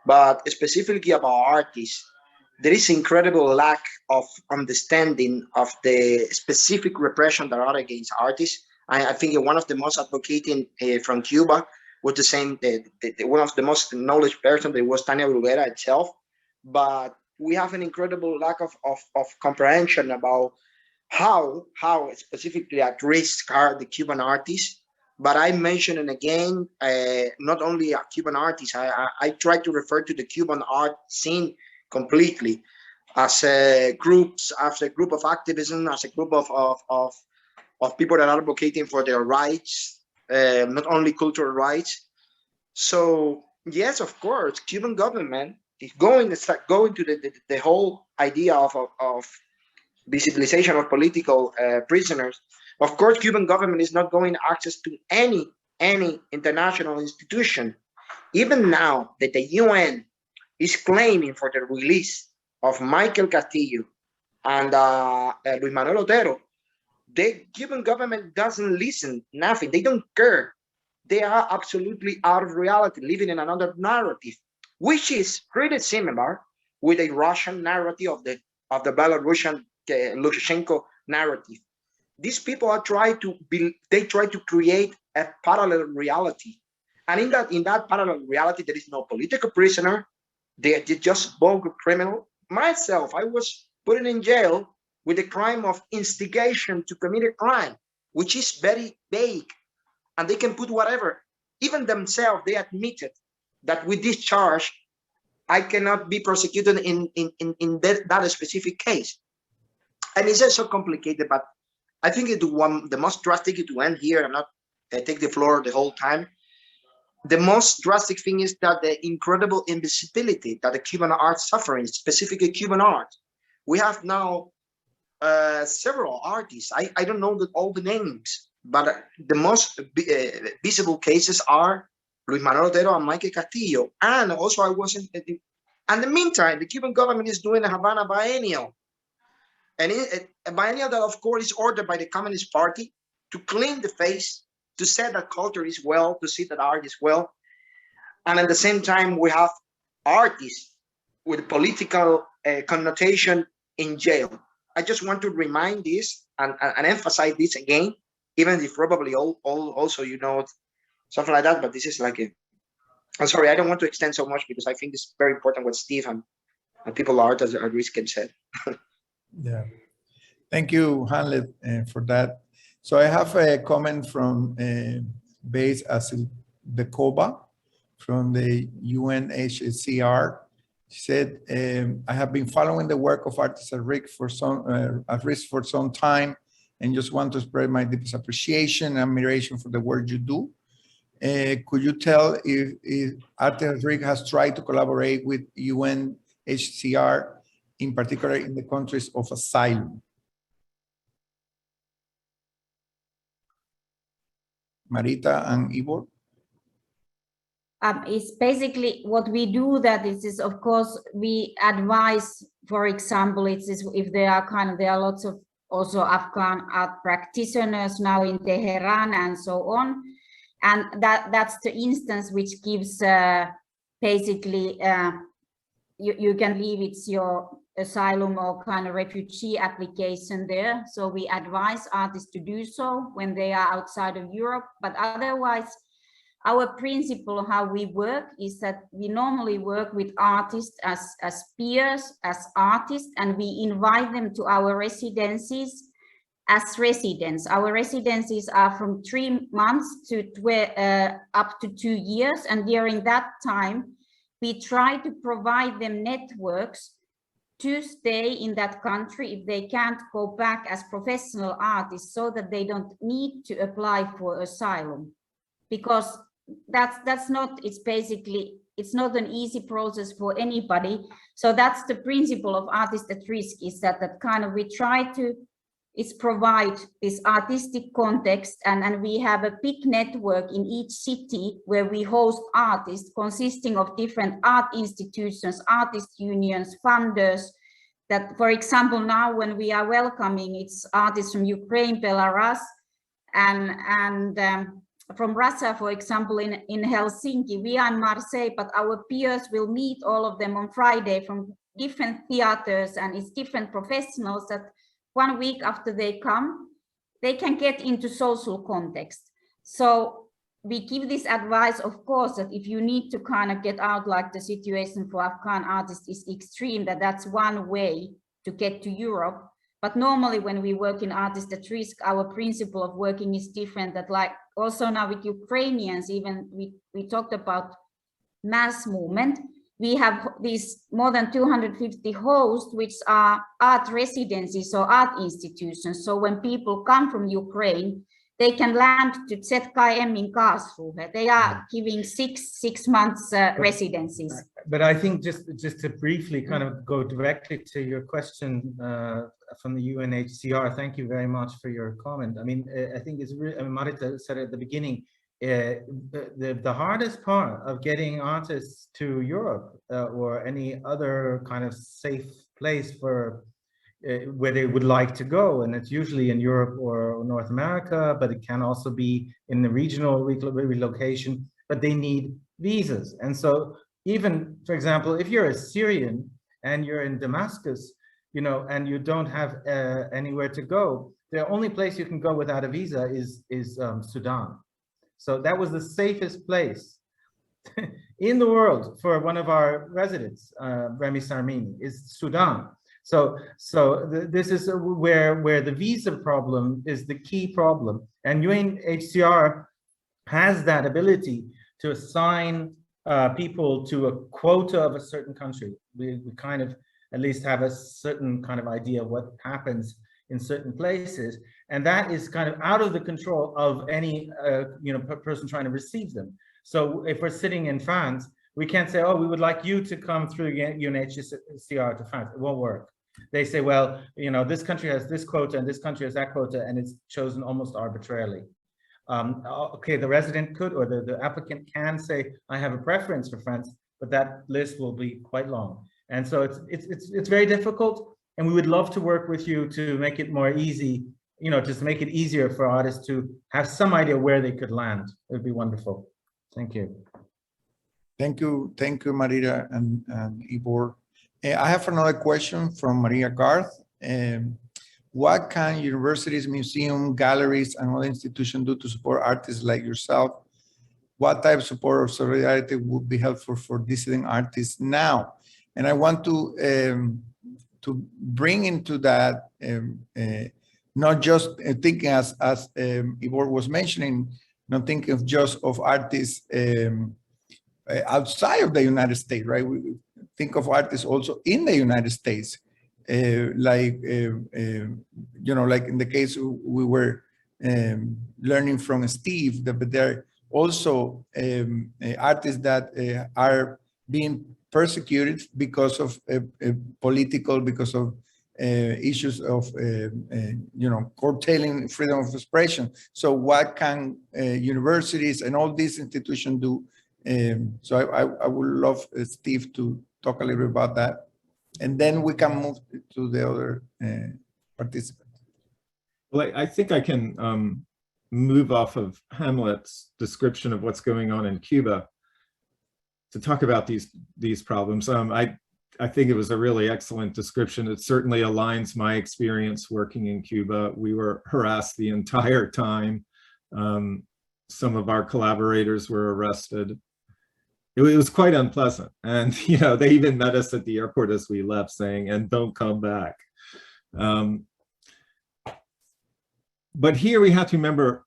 S4: but specifically about artists, there is incredible lack of understanding of the specific repression that are against artists. I think one of the most advocating from Cuba was the same, one of the most knowledge person that was Tania Bruguera itself. But we have an incredible lack of comprehension about how specifically at risk are the Cuban artists. But I mentioned it again, not only a Cuban artist, I try to refer to the Cuban art scene completely as a group of activism, as a group of people that are advocating for their rights, not only cultural rights. So yes, of course, Cuban government is going to start going to the whole idea of visibilization of political prisoners. Of course, Cuban government is not going access to any international institution. Even now that the UN is claiming for the release of Michael Castillo and Luis Manuel Otero, the Cuban government doesn't listen, nothing. They don't care. They are absolutely out of reality, living in another narrative, which is pretty similar with a Russian narrative of the Belarusian Lukashenko narrative. These people are try to create a parallel reality, and in that parallel reality, there is no political prisoner. They're just vulgar criminal. Myself, I was put in jail with the crime of instigation to commit a crime, which is very vague, and they can put whatever. Even themselves, they admitted that with this charge,
S7: I cannot be prosecuted in that specific case. And it's just so complicated, but I think the most drastic to end here, I'm not take the floor the whole time. The most drastic thing is that the incredible invisibility that the Cuban art suffering, specifically Cuban art. We have now several artists. I don't know all the names, but the most visible cases are Luis Manuel Otero and Michael Castillo. And also I wasn't, in the meantime, the Cuban government is doing a Havana biennial. And a biennial that of course is ordered by the Communist Party to clean the face, to say that culture is well, to see that art is well. And at the same time, we have artists with political connotation in jail. I just want to remind this and emphasize this again, even if probably also, you know, something like that, but this is like I'm sorry, I don't want to extend so much because I think it's very important what Steve and people art as Riskin said.
S2: Yeah, thank you, Hamlet, for that. So I have a comment from Base Asilbekova from the UNHCR. She said, I have been following the work of artists at risk for some time and just want to spread my deepest appreciation and admiration for the work you do. Could you tell if Artists at Risk has tried to collaborate with UNHCR, in particular in the countries of asylum? Marita and Ivor?
S5: It's basically what we do, that is of course we advise, for example, if there are lots of also Afghan art practitioners now in Tehran and so on, and that's the instance which gives basically you can leave it's your asylum or kind of refugee application there. So we advise artists to do so when they are outside of Europe, but otherwise our principle how we work is that we normally work with artists as peers, as artists, and we invite them to our residencies as residents. Our residencies are from 3 months to up to 2 years, and during that time we try to provide them networks to stay in that country if they can't go back as professional artists, so that they don't need to apply for asylum, because that's not, it's not an easy process for anybody. So that's the principle of Artists at Risk, is that kind of we try to provide this artistic context, and we have a big network in each city where we host artists consisting of different art institutions, artist unions, funders. That, for example, now when we are welcoming, it's artists from Ukraine, Belarus, and from Russia, for example, in Helsinki. We are in Marseille, but our peers will meet all of them on Friday from different theaters, and it's different professionals that 1 week after they come, they can get into social context. So we give this advice, of course, that if you need to kind of get out, like the situation for Afghan artists is extreme, that's one way to get to Europe. But normally when we work in Artists at Risk, our principle of working is different. That, like also now with Ukrainians, even we talked about mass movement. We have these more than 250 hosts, which are art residencies or art institutions. So when people come from Ukraine, they can land to ZKM in Karlsruhe. They are giving six months residencies.
S6: But I think just to briefly kind of go directly to your question from the UNHCR, thank you very much for your comment. I mean, I think it's really, I mean, Marita said at the beginning, the hardest part of getting artists to Europe or any other kind of safe place for where they would like to go, and it's usually in Europe or North America, but it can also be in the regional relocation, but they need visas. And so even, for example, if you're a Syrian and you're in Damascus, you know, and you don't have anywhere to go, the only place you can go without a visa is Sudan. So that was the safest place in the world for one of our residents, Remy Sarmini, is Sudan. So this is where the visa problem is the key problem, and UNHCR has that ability to assign people to a quota of a certain country. We kind of at least have a certain kind of idea of what happens in certain places, and that is kind of out of the control of any person trying to receive them. So if we're sitting in France, we can't say, oh, we would like you to come through UNHCR to France. It won't work. They say, well, this country has this quota and this country has that quota, and it's chosen almost arbitrarily. Okay, the resident could, or the applicant can say, I have a preference for France, but that list will be quite long. And so it's very difficult, and we would love to work with you to make it more easy, just make it easier for artists to have some idea where they could land. It would be wonderful. Thank you.
S2: Thank you, Marita and Ivor. I have another question from Maria Garth. What can universities, museums, galleries, and other institutions do to support artists like yourself? What type of support or solidarity would be helpful for dissident artists now? And I want to bring into that, not just thinking as Ivor was mentioning, not thinking of just of artists outside of the United States, right? We think of artists also in the United States, like in the case we were learning from Steve, but there are also artists that are being persecuted because of because of issues of curtailing freedom of expression. So what can universities and all these institutions do? So I would love Steve to talk a little bit about that, and then we can move to the other participants.
S3: Well, I think I can move off of Hamlet's description of what's going on in Cuba to talk about these problems. I think it was a really excellent description. It certainly aligns my experience working in Cuba. We were harassed the entire time. Some of our collaborators were arrested. It was quite unpleasant. And, they even met us at the airport as we left saying, and don't come back. But here we have to remember,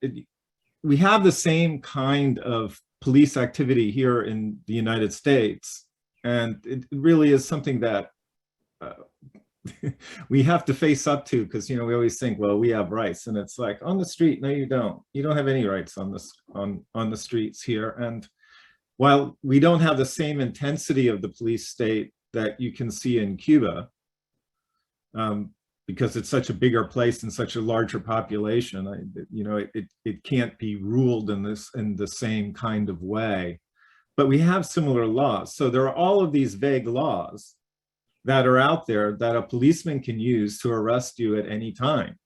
S3: we have the same kind of police activity here in the United States. And it really is something that we have to face up to, because we always think, well, we have rights, and it's like on the street, no, you don't. You don't have any rights on the streets here. And while we don't have the same intensity of the police state that you can see in Cuba, because it's such a bigger place and such a larger population, it can't be ruled in the same kind of way. But we have similar laws. So there are all of these vague laws that are out there that a policeman can use to arrest you at any time,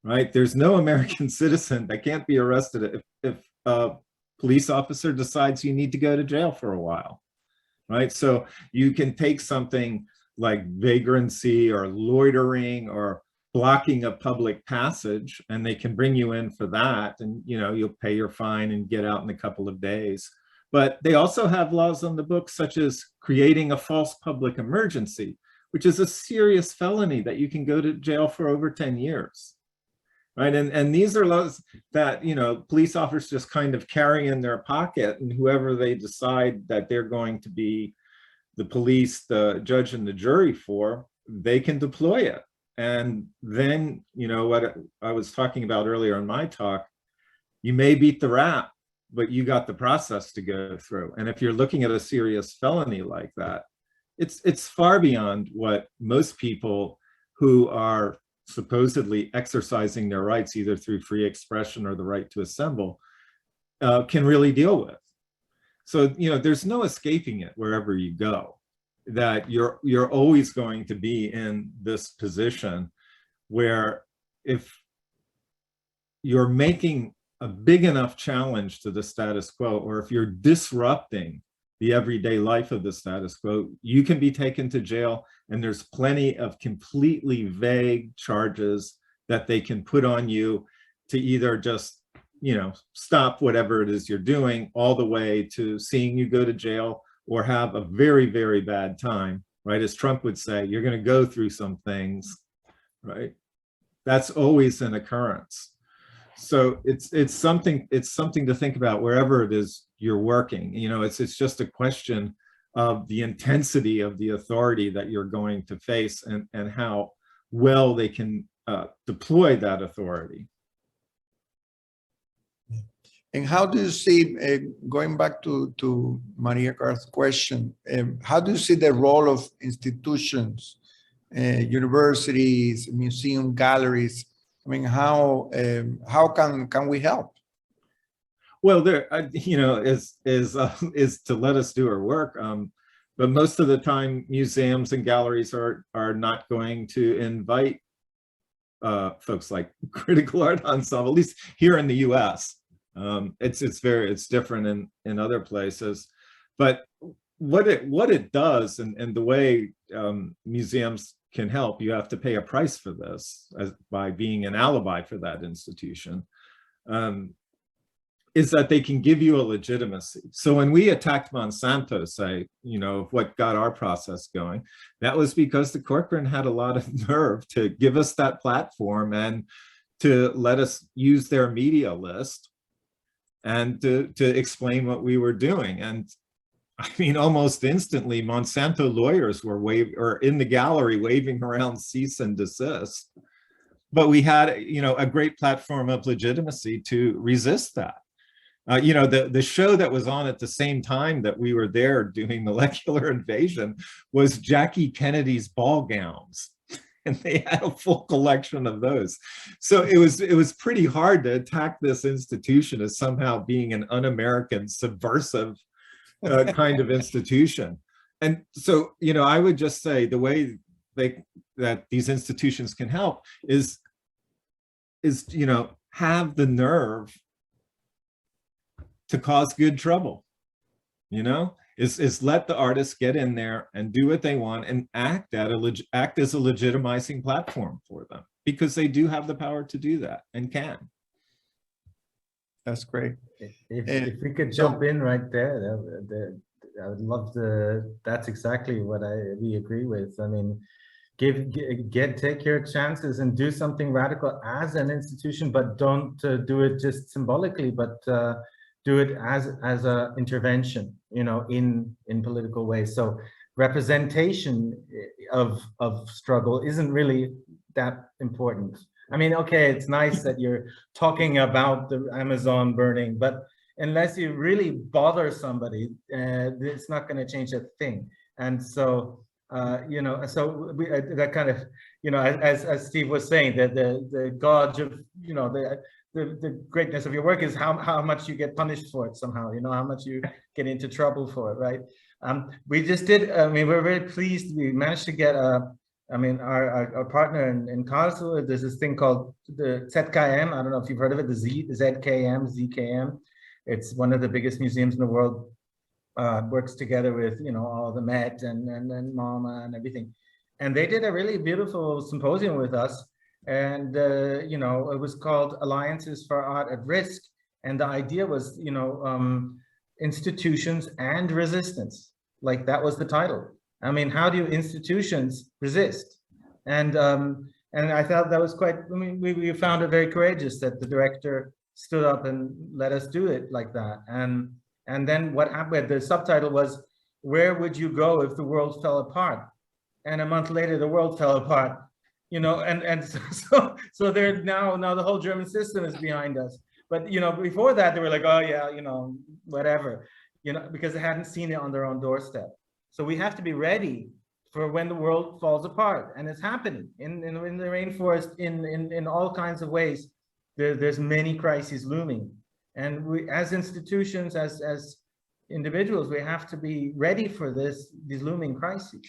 S3: right? There's no American citizen that can't be arrested if a police officer decides you need to go to jail for a while, right? So you can take something like vagrancy or loitering or blocking a public passage, and they can bring you in for that, and you'll pay your fine and get out in a couple of days. But they also have laws on the books, such as creating a false public emergency, which is a serious felony that you can go to jail for over 10 years, right? And these are laws that, police officers just kind of carry in their pocket, and whoever they decide that they're going to be the police, the judge, and the jury for, they can deploy it. And then, what I was talking about earlier in my talk, you may beat the rap, but you got the process to go through. And if you're looking at a serious felony like that, it's far beyond what most people who are supposedly exercising their rights, either through free expression or the right to assemble, can really deal with. So, there's no escaping it wherever you go, that you're always going to be in this position where if you're making a big enough challenge to the status quo, or if you're disrupting the everyday life of the status quo, you can be taken to jail, and there's plenty of completely vague charges that they can put on you to either just, stop whatever it is you're doing, all the way to seeing you go to jail or have a very, very bad time, right? As Trump would say, you're going to go through some things, right? That's always an occurrence. So it's something to think about wherever it is you're working. You know, it's just a question of the intensity of the authority that you're going to face and how well they can deploy that authority.
S2: And how do you see, going back to Maria Carr's question, how do you see the role of institutions, universities, museum galleries? I mean, how can we help?
S3: Well, there, you know, is to let us do our work. But most of the time, museums and galleries are not going to invite folks like Critical Art Ensemble, at least here in the U.S. It's different in other places. But what it does, and the way museums can help, you have to pay a price for this by being an alibi for that institution. Is that they can give you a legitimacy. So when we attacked Monsanto, say, you know, what got our process going, that was because the Corcoran had a lot of nerve to give us that platform and to let us use their media list and to explain what we were doing. And I mean, almost instantly, Monsanto lawyers were in the gallery waving around cease and desist. But we had, you know, a great platform of legitimacy to resist that. You know, the show that was on at the same time that we were there doing Molecular Invasion was Jackie Kennedy's ball gowns, and they had a full collection of those. So it was pretty hard to attack this institution as somehow being an un-American, subversive kind of institution. And so, you know, I would just say the way that these institutions can help is you know, have the nerve to cause good trouble, you know, is let the artists get in there and do what they want and act as a legitimizing platform for them, because they do have the power to do that and can.
S2: That's great.
S6: If we could jump in right there, I would love to. That's exactly what we agree with. I mean, take your chances and do something radical as an institution, but don't do it just symbolically, but do it as a intervention, you know, in political ways. So representation of struggle isn't really that important. I mean, okay, it's nice that you're talking about the Amazon burning, but unless you really bother somebody, it's not going to change a thing. And so, you know, so that kind of, you know, as Steve was saying, that the gauge of, you know, the greatness of your work is how much you get punished for it somehow, you know, how much you get into trouble for it, right? We just did, I mean, we're very pleased. We managed to get, I mean, our partner in Karlsruhe, there's this thing called the ZKM. I don't know if you've heard of it, the ZKM. It's one of the biggest museums in the world, works together with, you know, all the Met and MoMA and everything. And they did a really beautiful symposium with us. And, you know, it was called Alliances for Art at Risk. And the idea was, you know, institutions and resistance. Like, that was the title. I mean, how do institutions resist? And I thought that was quite, I mean, we found it very courageous that the director stood up and let us do it like that. And then what happened, the subtitle was, where would you go if the world fell apart? And a month later, the world fell apart. You know, and so they're now the whole German system is behind us. But, you know, before that, they were like, oh yeah, you know, whatever, you know, because they hadn't seen it on their own doorstep. So we have to be ready for when the world falls apart, and it's happening in the rainforest in all kinds of ways. There's many crises looming, and we, as institutions, as individuals, we have to be ready for these looming crises.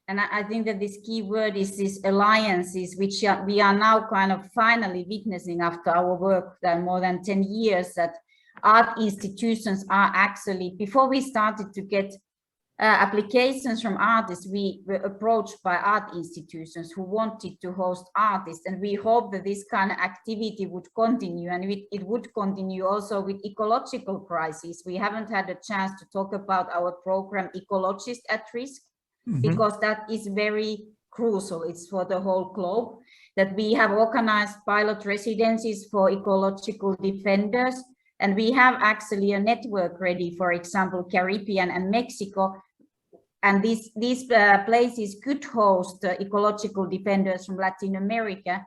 S5: And I think that this key word is these alliances, which we are now kind of finally witnessing after our work that more than 10 years, that art institutions are actually, before we started to get applications from artists, we were approached by art institutions who wanted to host artists. And we hope that this kind of activity would continue, and it would continue also with ecological crises. We haven't had a chance to talk about our program, Ecologists at Risk, because that is very crucial. It's for the whole globe, that we have organized pilot residencies for ecological defenders. And we have actually a network ready, for example, Caribbean and Mexico. And these places could host ecological defenders from Latin America.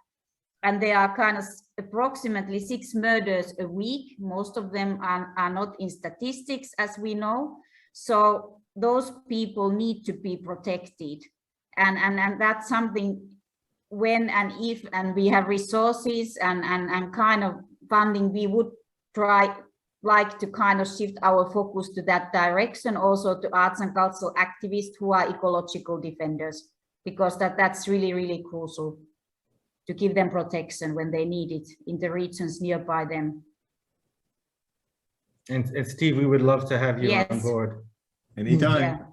S5: And there are kind of approximately 6 murders a week. Most of them are not in statistics, as we know. So those people need to be protected. And that's something when and if, and we have resources and kind of funding, we would like to kind of shift our focus to that direction, also to arts and cultural activists who are ecological defenders, because that's really, really crucial to give them protection when they need it in the regions nearby them.
S6: And Steve, we would love to have you
S5: Yes.
S6: on board.
S3: Anytime.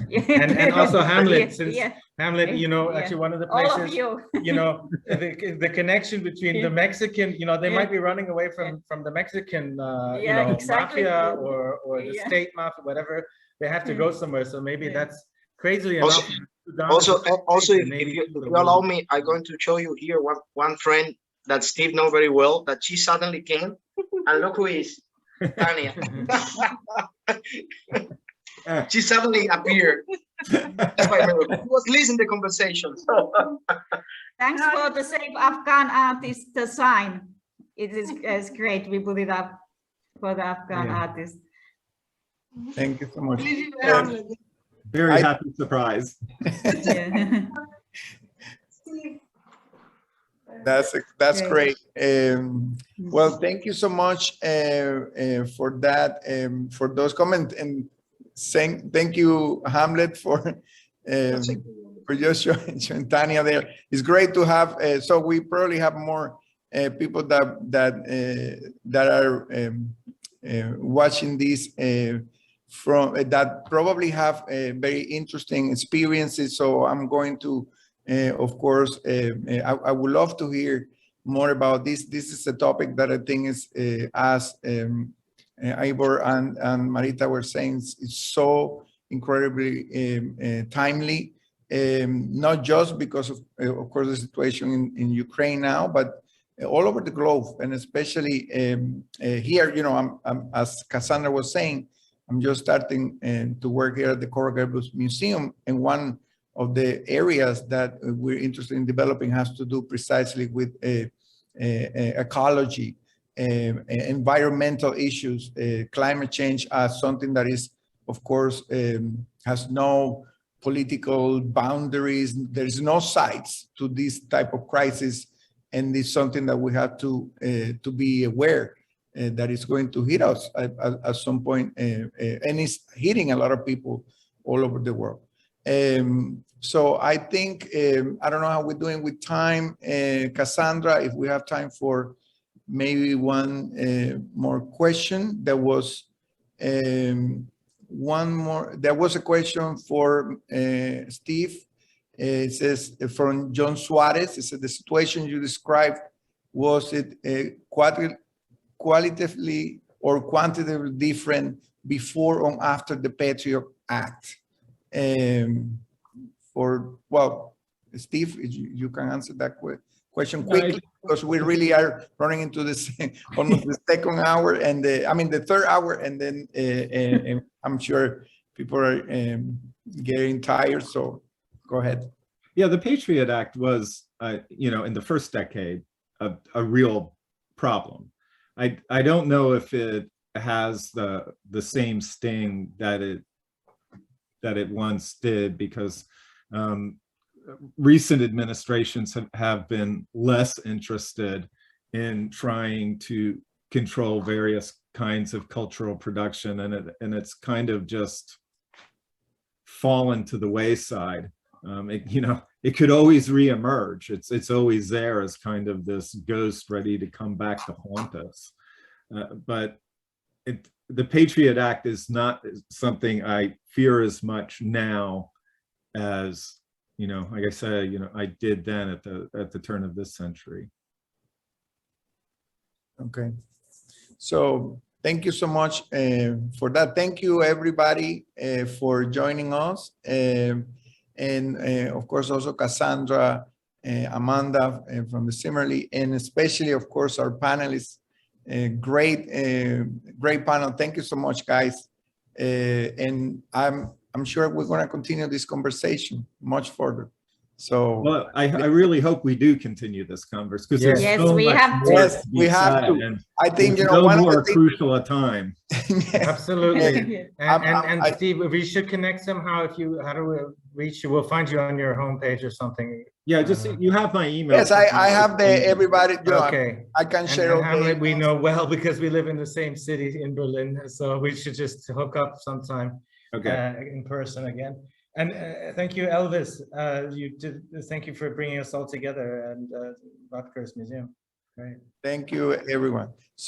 S5: Yeah.
S6: And also Hamlet,
S5: Yeah,
S6: since
S5: yeah.
S6: Hamlet, you know,
S5: Yeah.
S6: actually one of the
S5: All of
S6: places,
S5: you.
S6: you know, the connection between the Mexican, you know, they
S5: Yeah.
S6: might be running away from the Mexican, you
S5: Yeah,
S6: know,
S5: exactly.
S6: mafia or the
S5: Yeah.
S6: state mafia, whatever. They have to go somewhere. So maybe
S5: Yeah.
S6: that's crazily
S7: Also-
S6: enough. Sudan is a safe
S7: Also,
S6: place,
S7: if
S6: and maybe
S7: you
S6: people
S7: allow
S6: will-
S7: me, I'm going to show you here one friend that Steve knows very well, that she suddenly came, and look who is Tanya. She suddenly appeared. That's why I remember. He was listening to the conversation. So,
S5: Thanks for the Save Afghan Artist sign. It's great. We put it up for the Afghan
S6: Yeah.
S5: artist.
S2: Thank you so much.
S3: Very
S2: I-
S3: happy surprise.
S5: Yeah.
S2: That's
S5: Great.
S2: great. Well, thank you so much for that, for those comments, and thank you, Hamlet, for just showing Tanya there. It's great to have. So we probably have more people that are watching this from that probably have very interesting experiences. So I'm going to. Of course, I would love to hear more about this. This is a topic that I think is, as Ivor and Marita were saying, it's so incredibly timely, not just because of course, the situation in Ukraine now, but all over the globe, and especially here. You know, I'm, as Cassandra was saying, I'm just starting to work here at the Gables Museum, and one of the areas that we're interested in developing has to do precisely with ecology, environmental issues, climate change as something that is, of course, has no political boundaries. There's no sides to this type of crisis, and it's something that we have to be aware that it's going to hit us at some point, and it's hitting a lot of people all over the world. So I think, I don't know how we're doing with time. Cassandra, if we have time for maybe one more question. There was one more, there was a question for Steve. It says from John Suarez, it said the situation you described, was it qualitatively or quantitatively different before or after the Patriot Act? Or, well, Steve, you can answer that question quickly, because we really are running into this almost the second hour, and the third hour, and then I'm sure people are getting tired, so go ahead.
S3: Yeah, the Patriot Act was, you know, in the first decade, a real problem. I don't know if it has the same sting that it once did, because recent administrations have been less interested in trying to control various kinds of cultural production, and it's kind of just fallen to the wayside. You know, it could always reemerge. It's always there as kind of this ghost ready to come back to haunt us. But the Patriot Act is not something I fear as much now as, you know, like I said, you know, I did then at the turn of this century.
S2: Okay, so thank you so much for that. Thank you everybody for joining us. and of course also Cassandra, Amanda from the Zimmerli, and especially of course our panelists. Great panel. Thank you so much, guys. And I'm sure we're going to continue this conversation much further. So
S3: well, I really hope we do continue this conversation because there's
S5: Yes,
S3: so
S5: we
S3: much
S5: have to.
S3: more
S2: yes,
S3: to be
S2: we have
S3: said,
S2: to.
S3: and
S2: I think, you know,
S3: no
S2: one
S3: more
S2: of the
S3: crucial a time.
S6: Absolutely. And
S2: I-
S6: Steve, we should connect somehow. How do we reach you? We'll find you on your homepage or something.
S3: Yeah, just you have my email.
S2: yes, I have everybody. You know,
S6: Okay.
S2: I can share.
S6: And
S2: all the
S6: Hamlet, we
S2: emails.
S6: know well because we live in the same city in Berlin. So we should just hook up sometime in person again. And thank you, Elvis. Thank you for bringing us all together and Rutgers Museum. Great.
S2: Thank you, everyone. So.